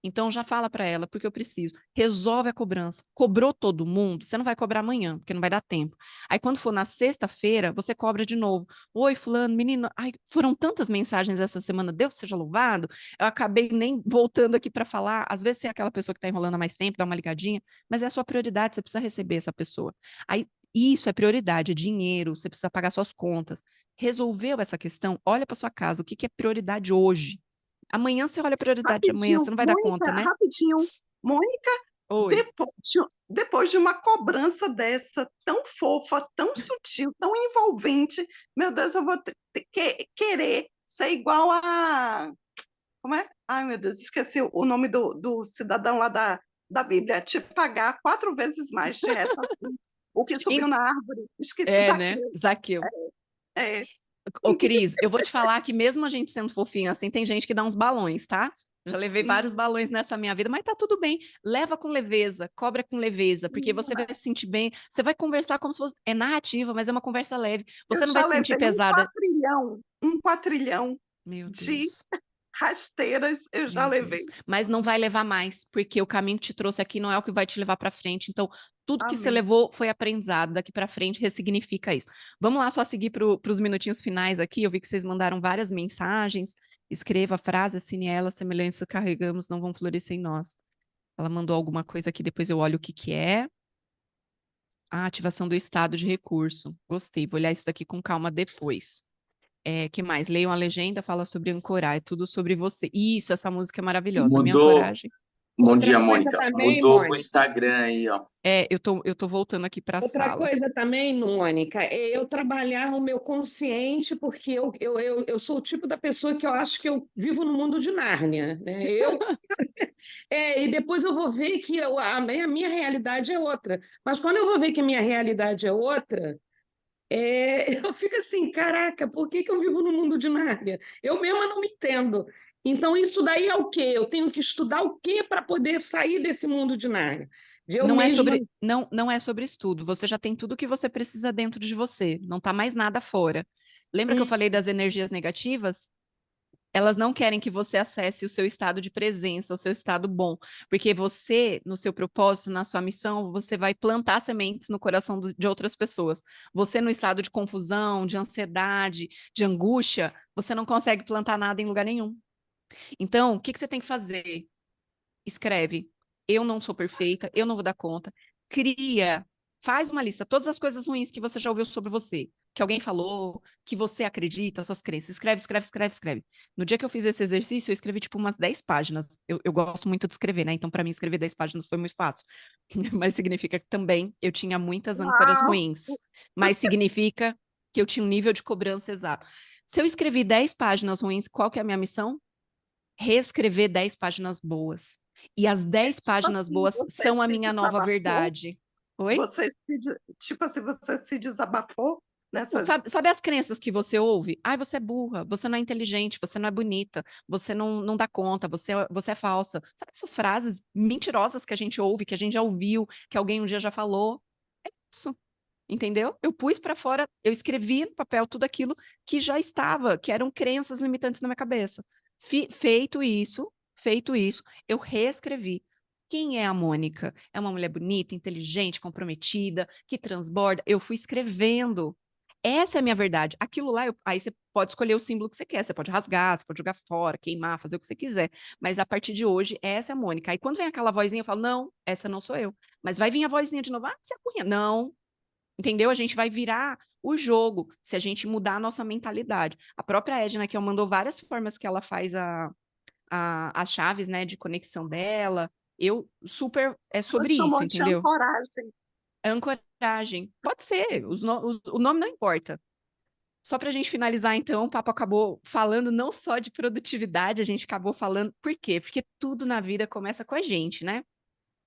S1: Então, já fala para ela, porque eu preciso. Resolve a cobrança. Cobrou todo mundo, você não vai cobrar amanhã, porque não vai dar tempo. Aí, quando for na sexta-feira, você cobra de novo. Oi, fulano, menino, ai, foram tantas mensagens essa semana, Deus seja louvado. Eu acabei nem voltando aqui para falar. Às vezes, você é aquela pessoa que está enrolando há mais tempo, dá uma ligadinha, mas é a sua prioridade, você precisa receber essa pessoa. Aí, isso é prioridade, é dinheiro, você precisa pagar suas contas. Resolveu essa questão? Olha para sua casa, o que é prioridade hoje? Amanhã você olha a prioridade de amanhã, você não vai dar conta, né?
S5: Rapidinho. Mônica,
S1: Oi.
S5: depois de uma cobrança dessa, tão fofa, tão sutil, tão envolvente, meu Deus, eu vou querer ser igual a... Como é? Ai, meu Deus, esqueci o nome do cidadão lá da Bíblia. Te pagar 4 vezes mais de reta. O que subiu na árvore. Esqueci,
S1: né? Zaqueu.
S5: É.
S1: Ô, Cris, eu vou te falar que mesmo a gente sendo fofinho assim, tem gente que dá uns balões, tá? Já levei vários balões nessa minha vida, mas tá tudo bem. Leva com leveza, cobra com leveza, porque você vai se sentir bem. Você vai conversar como se fosse... É narrativa, mas é uma conversa leve. Você não vai se sentir pesada.
S5: Um quatrilhão
S1: Meu
S5: de
S1: Deus.
S5: rasteiras eu já
S1: Meu
S5: levei.
S1: Deus. Mas não vai levar mais, porque o caminho que te trouxe aqui não é o que vai te levar para frente. Então, tudo que você
S5: Amém.
S1: levou foi aprendizado. Daqui para frente, ressignifica isso. Vamos lá, só seguir para os minutinhos finais aqui. Eu vi que vocês mandaram várias mensagens. Escreva a frase, assine ela, semelhantes que carregamos não vão florescer em nós. Ela mandou alguma coisa aqui, depois eu olho o que que é. A ativação do estado de recurso. Gostei, vou olhar isso daqui com calma depois. Que mais? Leiam a legenda, fala sobre ancorar, é tudo sobre você. Isso, essa música é maravilhosa. Minha
S2: Mudou.
S1: ancoragem.
S2: Bom
S7: Outra
S2: dia,
S7: coisa
S2: Mônica.
S7: também,
S2: Mudou o
S7: Mônica.
S2: Instagram aí, ó.
S1: Eu tô voltando aqui para a
S7: Outra
S1: sala.
S7: coisa também, Mônica, é eu trabalhar o meu consciente, porque eu sou o tipo da pessoa que eu acho que eu vivo no mundo de Nárnia, né? E depois eu vou ver que a minha realidade é outra. Mas quando eu vou ver que a minha realidade é outra, eu fico assim, caraca, por que eu vivo no mundo de Nárnia? Eu mesma não me entendo. Então, isso daí é o quê? Eu tenho que estudar o quê para poder sair desse mundo de Nárnia?
S1: Não é sobre estudo. Você já tem tudo que você precisa dentro de você. Não tá mais nada fora. Lembra que eu falei das energias negativas? Elas não querem que você acesse o seu estado de presença, o seu estado bom, porque você, no seu propósito, na sua missão, você vai plantar sementes no coração de outras pessoas. Você, no estado de confusão, de ansiedade, de angústia, você não consegue plantar nada em lugar nenhum. Então, o que você tem que fazer? Escreve. Eu não sou perfeita, eu não vou dar conta. Cria, faz uma lista, todas as coisas ruins que você já ouviu sobre você, que alguém falou, que você acredita, suas crenças. Escreve, escreve, escreve, escreve. No dia que eu fiz esse exercício, eu escrevi tipo umas 10 páginas. Eu gosto muito de escrever, né? Então, para mim, escrever 10 páginas foi muito fácil. Mas significa que também eu tinha muitas âncoras
S5: Uau!
S1: ruins. Mas significa que eu tinha um nível de cobrança exato. Se eu escrevi 10 páginas ruins, qual que é a minha missão? Reescrever 10 páginas boas. E as 10 páginas
S5: assim,
S1: boas
S5: você
S1: são a
S5: se
S1: minha nova
S5: desabafou?
S1: verdade. Oi?
S5: Tipo assim, você se desabafou nessas...
S1: Sabe as crenças que você ouve? Ai, você é burra, você não é inteligente, você não é bonita, você não dá conta, você é falsa. Sabe essas frases mentirosas que a gente ouve, que a gente já ouviu, que alguém um dia já falou? É isso, entendeu? Eu pus para fora, eu escrevi no papel tudo aquilo que já estava, que eram crenças limitantes na minha cabeça. Feito isso, eu reescrevi. Quem é a Mônica? É uma mulher bonita, inteligente, comprometida, que transborda. Eu fui escrevendo. Essa é a minha verdade. Aquilo lá, aí você pode escolher o símbolo que você quer. Você pode rasgar, você pode jogar fora, queimar, fazer o que você quiser. Mas a partir de hoje, essa é a Mônica. Aí quando vem aquela vozinha, eu falo, não, essa não sou eu. Mas vai vir a vozinha de novo, ah, você é burrinha. Não, entendeu? A gente vai virar o jogo se a gente mudar a nossa mentalidade. A própria Edna, que eu mandou várias formas que ela faz as chaves, né, de conexão dela. Eu super é
S5: Ela
S1: sobre isso,
S5: chamou de
S1: entendeu?
S5: ancoragem.
S1: Ancoragem. Pode ser, o nome não importa. Só para a gente finalizar, então, o papo acabou falando não só de produtividade, a gente acabou falando. Por quê? Porque tudo na vida começa com a gente, né?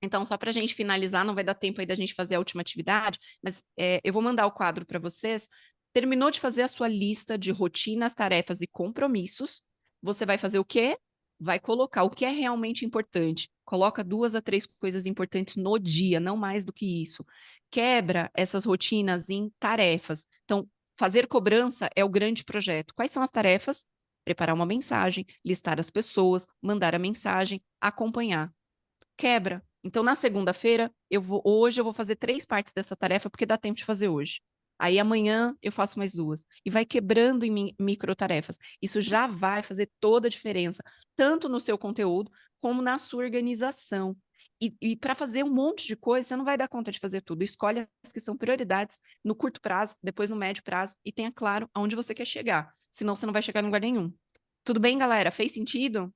S1: Então, só para a gente finalizar, não vai dar tempo aí da gente fazer a última atividade, mas eu vou mandar o quadro para vocês. Terminou de fazer a sua lista de rotinas, tarefas e compromissos, você vai fazer o quê? Vai colocar o que é realmente importante. Coloca 2 a 3 coisas importantes no dia, não mais do que isso. Quebra essas rotinas em tarefas. Então, fazer cobrança é o grande projeto. Quais são as tarefas? Preparar uma mensagem, listar as pessoas, mandar a mensagem, acompanhar. Quebra. Então, na segunda-feira, hoje eu vou fazer 3 partes dessa tarefa, porque dá tempo de fazer hoje. Aí amanhã eu faço mais 2. E vai quebrando em microtarefas. Isso já vai fazer toda a diferença, tanto no seu conteúdo, como na sua organização. E para fazer um monte de coisa, você não vai dar conta de fazer tudo. Escolhe as que são prioridades no curto prazo, depois no médio prazo, e tenha claro aonde você quer chegar. Senão você não vai chegar em lugar nenhum. Tudo bem, galera? Fez sentido?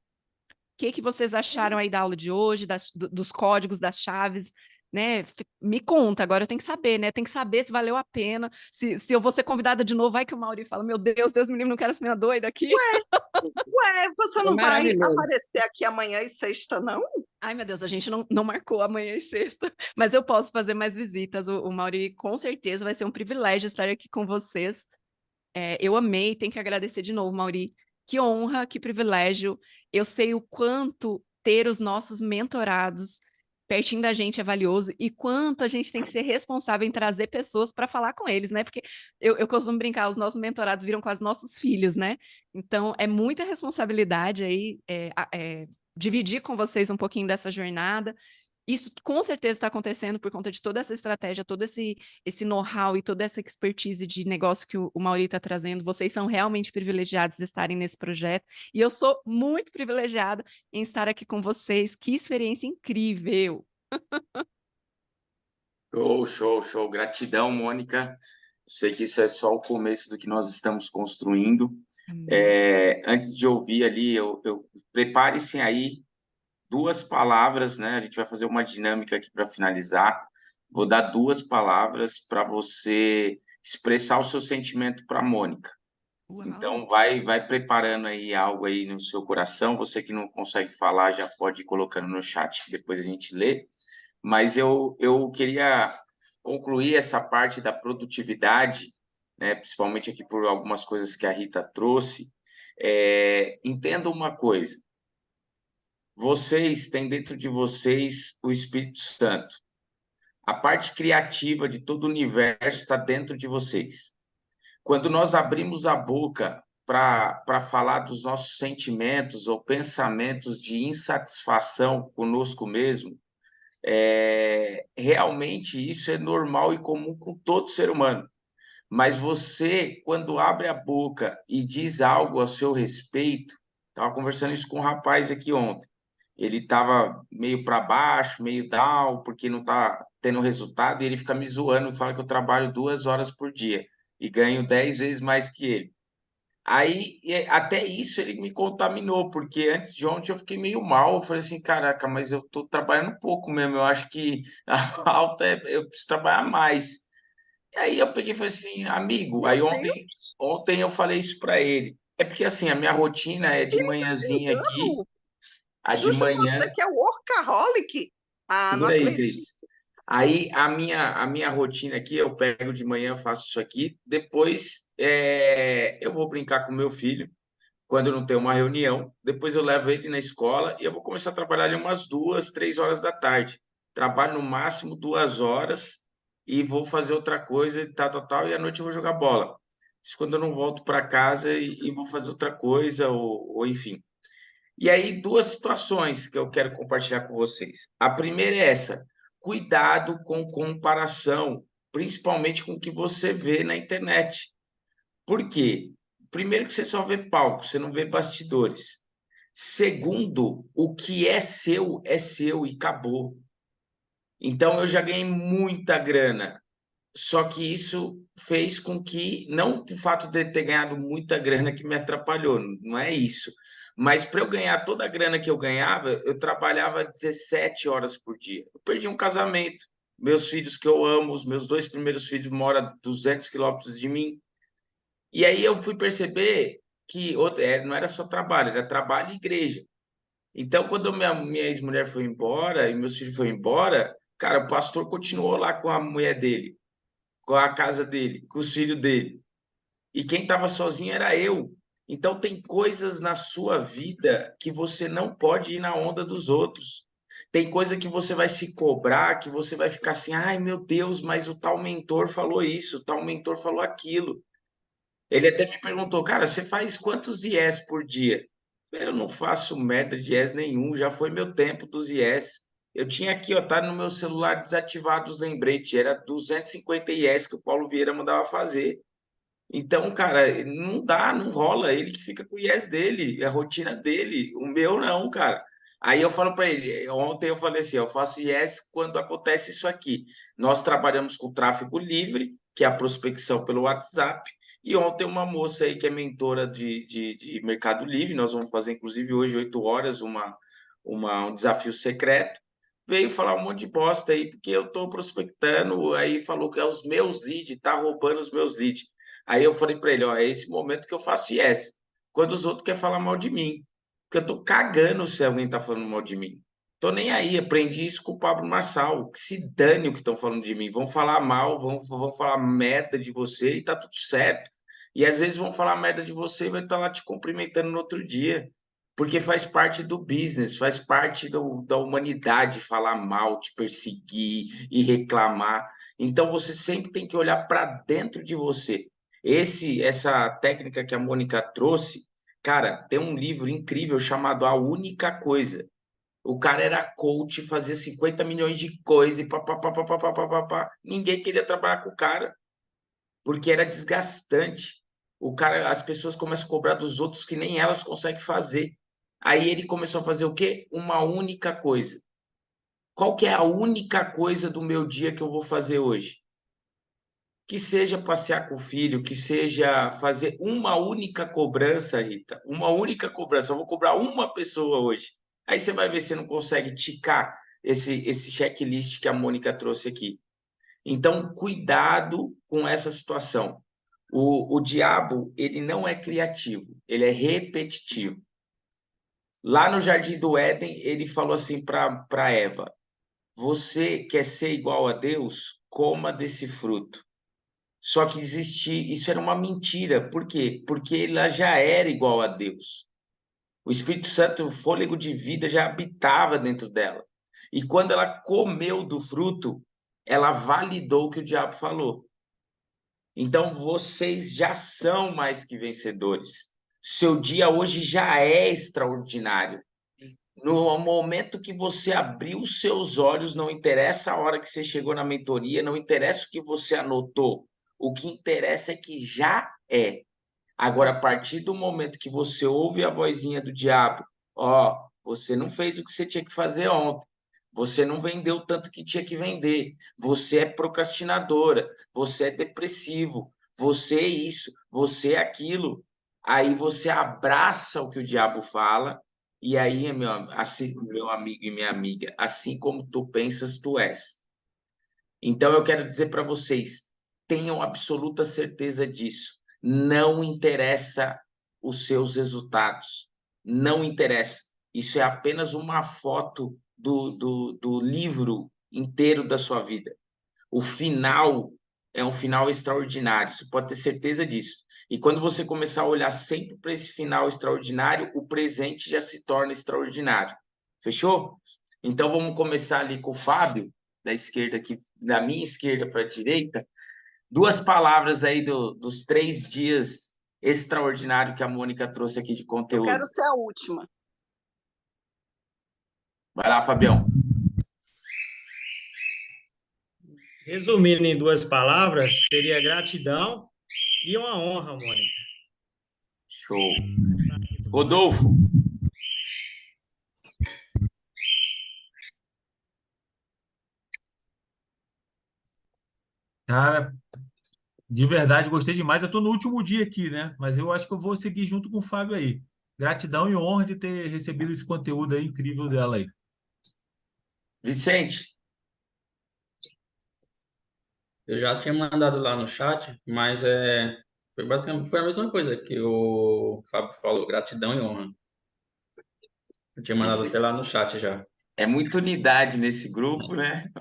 S1: O que vocês acharam aí da aula de hoje, dos códigos, das chaves, né? Me conta, agora eu tenho que saber, né? Tem que saber se valeu a pena, se eu vou ser convidada de novo, vai que o Mauri fala, meu Deus me livre, não quero essa menina doida aqui.
S5: Ué, você
S7: É
S5: não vai
S7: maravilhoso.
S5: aparecer aqui amanhã e sexta, não?
S1: Ai, meu Deus, a gente não marcou amanhã e sexta, mas eu posso fazer mais visitas. O Mauri, com certeza, vai ser um privilégio estar aqui com vocês. Eu amei, tenho que agradecer de novo, Mauri. Que honra, que privilégio. Eu sei o quanto ter os nossos mentorados pertinho da gente é valioso e quanto a gente tem que ser responsável em trazer pessoas para falar com eles, né? Porque eu costumo brincar, os nossos mentorados viram quase nossos filhos, né? Então, é muita responsabilidade aí dividir com vocês um pouquinho dessa jornada. Isso com certeza está acontecendo por conta de toda essa estratégia, todo esse know-how e toda essa expertise de negócio que o Mauri está trazendo. Vocês são realmente privilegiados de estarem nesse projeto. E eu sou muito privilegiada em estar aqui com vocês. Que experiência incrível!
S2: Show. Gratidão, Mônica. Sei que isso é só o começo do que nós estamos construindo. Antes de ouvir ali, prepare-se aí 2 palavras, né? A gente vai fazer uma dinâmica aqui para finalizar. Vou dar 2 palavras para você expressar o seu sentimento para a Mônica.
S1: Uau.
S2: Então, vai preparando aí algo aí no seu coração. Você que não consegue falar, já pode ir colocando no chat, que depois a gente lê. Mas eu queria concluir essa parte da produtividade, né? Principalmente aqui por algumas coisas que a Rita trouxe. Entenda uma coisa. Vocês têm dentro de vocês o Espírito Santo. A parte criativa de todo o universo está dentro de vocês. Quando nós abrimos a boca para falar dos nossos sentimentos ou pensamentos de insatisfação conosco mesmo, realmente isso é normal e comum com todo ser humano. Mas você, quando abre a boca e diz algo a seu respeito, estava conversando isso com um rapaz aqui ontem, ele estava meio para baixo, meio down, porque não está tendo resultado, e ele fica me zoando e fala que eu trabalho 2 horas por dia e ganho 10 vezes mais que ele. Aí, até isso ele me contaminou, porque antes de ontem eu fiquei meio mal, eu falei assim, caraca, mas eu estou trabalhando pouco mesmo, eu acho que a falta eu preciso trabalhar mais. E aí eu peguei e falei assim, amigo, aí
S5: Meu
S2: ontem eu falei isso para ele. É porque assim, a minha rotina é de
S5: Espírito de
S2: manhãzinha aqui,
S5: engano.
S2: a de
S5: Justo
S2: manhã...
S5: você que é workaholic. Ah, não
S2: Segura aí,
S5: acredito.
S2: Cris. Aí a minha rotina aqui, eu pego de manhã, faço isso aqui, depois eu vou brincar com meu filho, quando não tem uma reunião, depois eu levo ele na escola e eu vou começar a trabalhar ali umas 2, 3 horas da tarde. Trabalho no máximo 2 horas e vou fazer outra coisa e tal, e à noite eu vou jogar bola. Isso quando eu não volto para casa e vou fazer outra coisa, ou enfim. E aí, duas situações que eu quero compartilhar com vocês. A primeira é essa: cuidado com comparação, principalmente com o que você vê na internet. Por quê? Primeiro, que você só vê palco, você não vê bastidores. Segundo, o que é seu e acabou. Então, eu já ganhei muita grana, só que isso fez com que, não o fato de ter ganhado muita grana que me atrapalhou, não é isso. Mas para eu ganhar toda a grana que eu ganhava, eu trabalhava 17 horas por dia. Eu perdi um casamento, meus filhos que eu amo, os meus 2 primeiros filhos moram a 200 quilômetros de mim. E aí eu fui perceber que não era só trabalho, era trabalho e igreja. Então, quando minha ex-mulher foi embora e meus filhos foram embora, cara, o pastor continuou lá com a mulher dele, com a casa dele, com os filhos dele. E quem estava sozinho era eu. Então, tem coisas na sua vida que você não pode ir na onda dos outros. Tem coisa que você vai se cobrar, que você vai ficar assim, ai meu Deus, mas o tal mentor falou isso, o tal mentor falou aquilo. Ele até me perguntou, cara, você faz quantos IES por dia? Eu não faço merda de IES nenhum, já foi meu tempo dos IES. Eu tinha aqui, ó, tá no meu celular desativado os lembretes, era 250 IES que o Paulo Vieira mandava fazer. Então, cara, não dá, não rola. Ele que fica com o IES dele, a rotina dele. O meu não, cara. Aí eu falo para ele, ontem eu falei assim, eu faço IES quando acontece isso aqui. Nós trabalhamos com tráfego livre, que é a prospecção pelo WhatsApp, e ontem uma moça aí que é mentora de Mercado Livre, nós vamos fazer inclusive hoje 8 horas um desafio secreto, veio falar um monte de bosta aí, porque eu estou prospectando, aí falou que é os meus leads, tá roubando os meus leads. Aí eu falei para ele, ó, é esse momento que eu faço yes, quando os outros querem falar mal de mim, porque eu tô cagando se alguém tá falando mal de mim. Tô nem aí, aprendi isso com o Pablo Marçal, que se dane o que estão falando de mim, vão falar mal, vão falar merda de você e tá tudo certo. E às vezes vão falar merda de você e vai estar lá te cumprimentando no outro dia, porque faz parte do business, faz parte da humanidade falar mal, te perseguir e reclamar. Então você sempre tem que olhar para dentro de você. Essa técnica que a Mônica trouxe, cara, tem um livro incrível chamado A Única Coisa. O cara era coach, fazia 50 milhões de coisas e pá. Ninguém queria trabalhar com o cara, porque era desgastante. O cara, as pessoas começam a cobrar dos outros que nem elas conseguem fazer. Aí ele começou a fazer o quê? Uma única coisa. Qual que é a única coisa do meu dia que eu vou fazer hoje? Que seja passear com o filho, que seja fazer uma única cobrança, Rita, uma única cobrança. Eu vou cobrar uma pessoa hoje. Aí você vai ver se você não consegue ticar esse checklist que a Mônica trouxe aqui. Então, cuidado com essa situação. O diabo, ele não é criativo, ele é repetitivo. Lá no Jardim do Éden, ele falou assim para Eva: você quer ser igual a Deus? Coma desse fruto. Só que isso era uma mentira. Por quê? Porque ela já era igual a Deus. O Espírito Santo, o fôlego de vida, já habitava dentro dela. E quando ela comeu do fruto, ela validou o que o diabo falou. Então vocês já são mais que vencedores. Seu dia hoje já é extraordinário. No momento que você abriu os seus olhos, não interessa a hora que você chegou na mentoria, não interessa o que você anotou. O que interessa é que já é. Agora, a partir do momento que você ouve a vozinha do diabo, ó, você não fez o que você tinha que fazer ontem. Você não vendeu tanto que tinha que vender. Você é procrastinadora, você é depressivo, você é isso, você é aquilo. Aí você abraça o que o diabo fala, e aí, meu amigo e minha amiga, assim como tu pensas, tu és. Então eu quero dizer para vocês, tenham absoluta certeza disso. Não interessa os seus resultados. Não interessa. Isso é apenas uma foto do livro inteiro da sua vida. O final é um final extraordinário, você pode ter certeza disso. E quando você começar a olhar sempre para esse final extraordinário, o presente já se torna extraordinário. Fechou? Então vamos começar ali com o Fábio, da esquerda aqui, da minha esquerda para a direita. 2 palavras aí dos 3 dias extraordinários que a Mônica trouxe aqui de
S5: Eu
S2: conteúdo.
S5: quero ser a última.
S2: Vai lá, Fabião.
S8: Resumindo em 2 palavras, seria gratidão e uma honra, Mônica.
S2: Show. Rodolfo.
S4: Cara, de verdade, gostei demais. Eu estou no último dia aqui, né? Mas eu acho que eu vou seguir junto com o Fábio aí. Gratidão e honra de ter recebido esse conteúdo aí incrível dela aí.
S2: Vicente.
S6: Eu já tinha mandado lá no chat, mas foi basicamente a mesma coisa que o Fábio falou, gratidão e honra. Eu tinha mandado até lá no chat já.
S2: É muita unidade nesse grupo, né?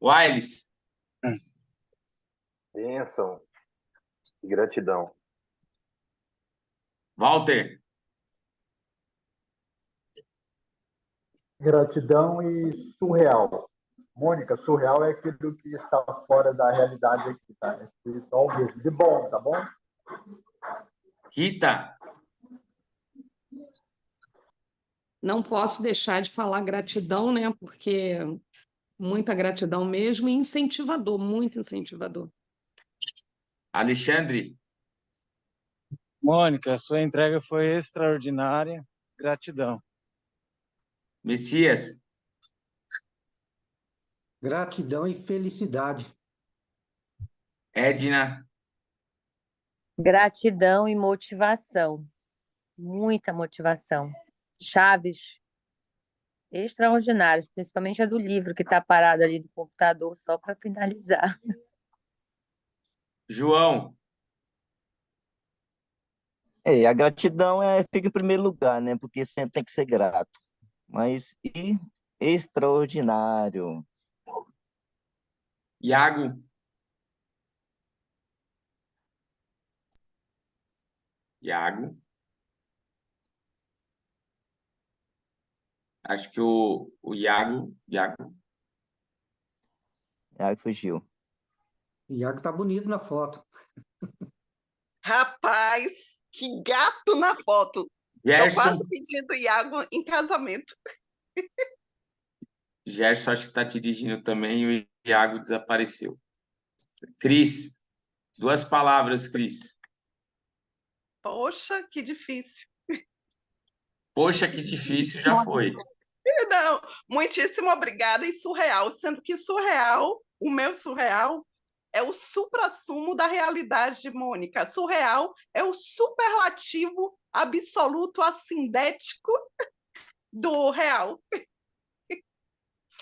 S2: Wiles.
S9: Bênção e gratidão.
S2: Walter.
S3: Gratidão e surreal. Mônica, surreal é aquilo que está fora da realidade aqui, tá? É espiritual mesmo. De bom, tá bom?
S2: Rita.
S7: Não posso deixar de falar gratidão, né? Porque muita gratidão mesmo e incentivador, muito incentivador.
S2: Alexandre.
S10: Mônica, sua entrega foi extraordinária. Gratidão.
S2: Messias.
S11: Gratidão e felicidade.
S2: Edna.
S12: Gratidão e motivação. Muita motivação. Chaves extraordinárias, principalmente a do livro, que está parado ali do computador, só para finalizar.
S2: João.
S13: A gratidão fica em primeiro lugar, né? Porque sempre tem que ser grato. Mas e extraordinário.
S2: Iago. Iago. Acho que o Iago.
S13: Iago fugiu.
S11: Iago tá bonito na foto.
S5: Rapaz, que gato na foto. Tô
S2: Gerson.
S5: quase pedindo Iago em casamento.
S2: Gerson acho que está dirigindo também e o Iago desapareceu. Cris. 2 palavras, Cris.
S5: Poxa, que difícil.
S2: Poxa, que difícil, já foi.
S5: Não, muitíssimo obrigada e surreal, sendo que surreal, o meu surreal é o suprassumo da realidade de Mônica. Surreal é o superlativo absoluto assindético do real.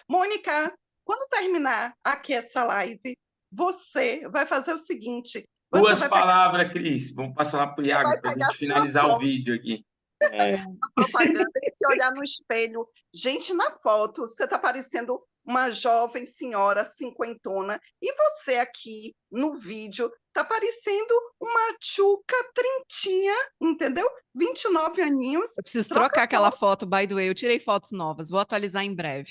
S5: Mônica, quando terminar aqui essa live, você vai fazer o seguinte.
S2: 2 palavras, Cris. Vamos passar lá para o Iago para a gente finalizar o vídeo aqui.
S5: A propaganda e se olhar no espelho. Gente, na foto, você está parecendo uma jovem senhora cinquentona e você aqui no vídeo está parecendo uma tchuca trintinha, entendeu? 29 aninhos.
S1: Eu preciso trocar aquela foto, by the way. Eu tirei fotos novas, vou atualizar em breve.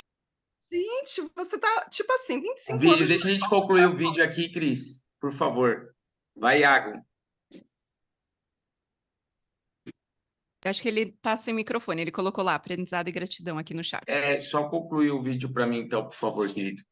S5: Gente, você tá, tipo assim, 25
S2: Vídeo,
S5: anos.
S2: deixa a gente concluir o vídeo aqui, Cris, por favor. Vai, Iago.
S1: Eu acho que ele tá sem microfone. Ele colocou lá, aprendizado e gratidão aqui no chat.
S2: Só concluir o vídeo para mim, então, por favor, querido.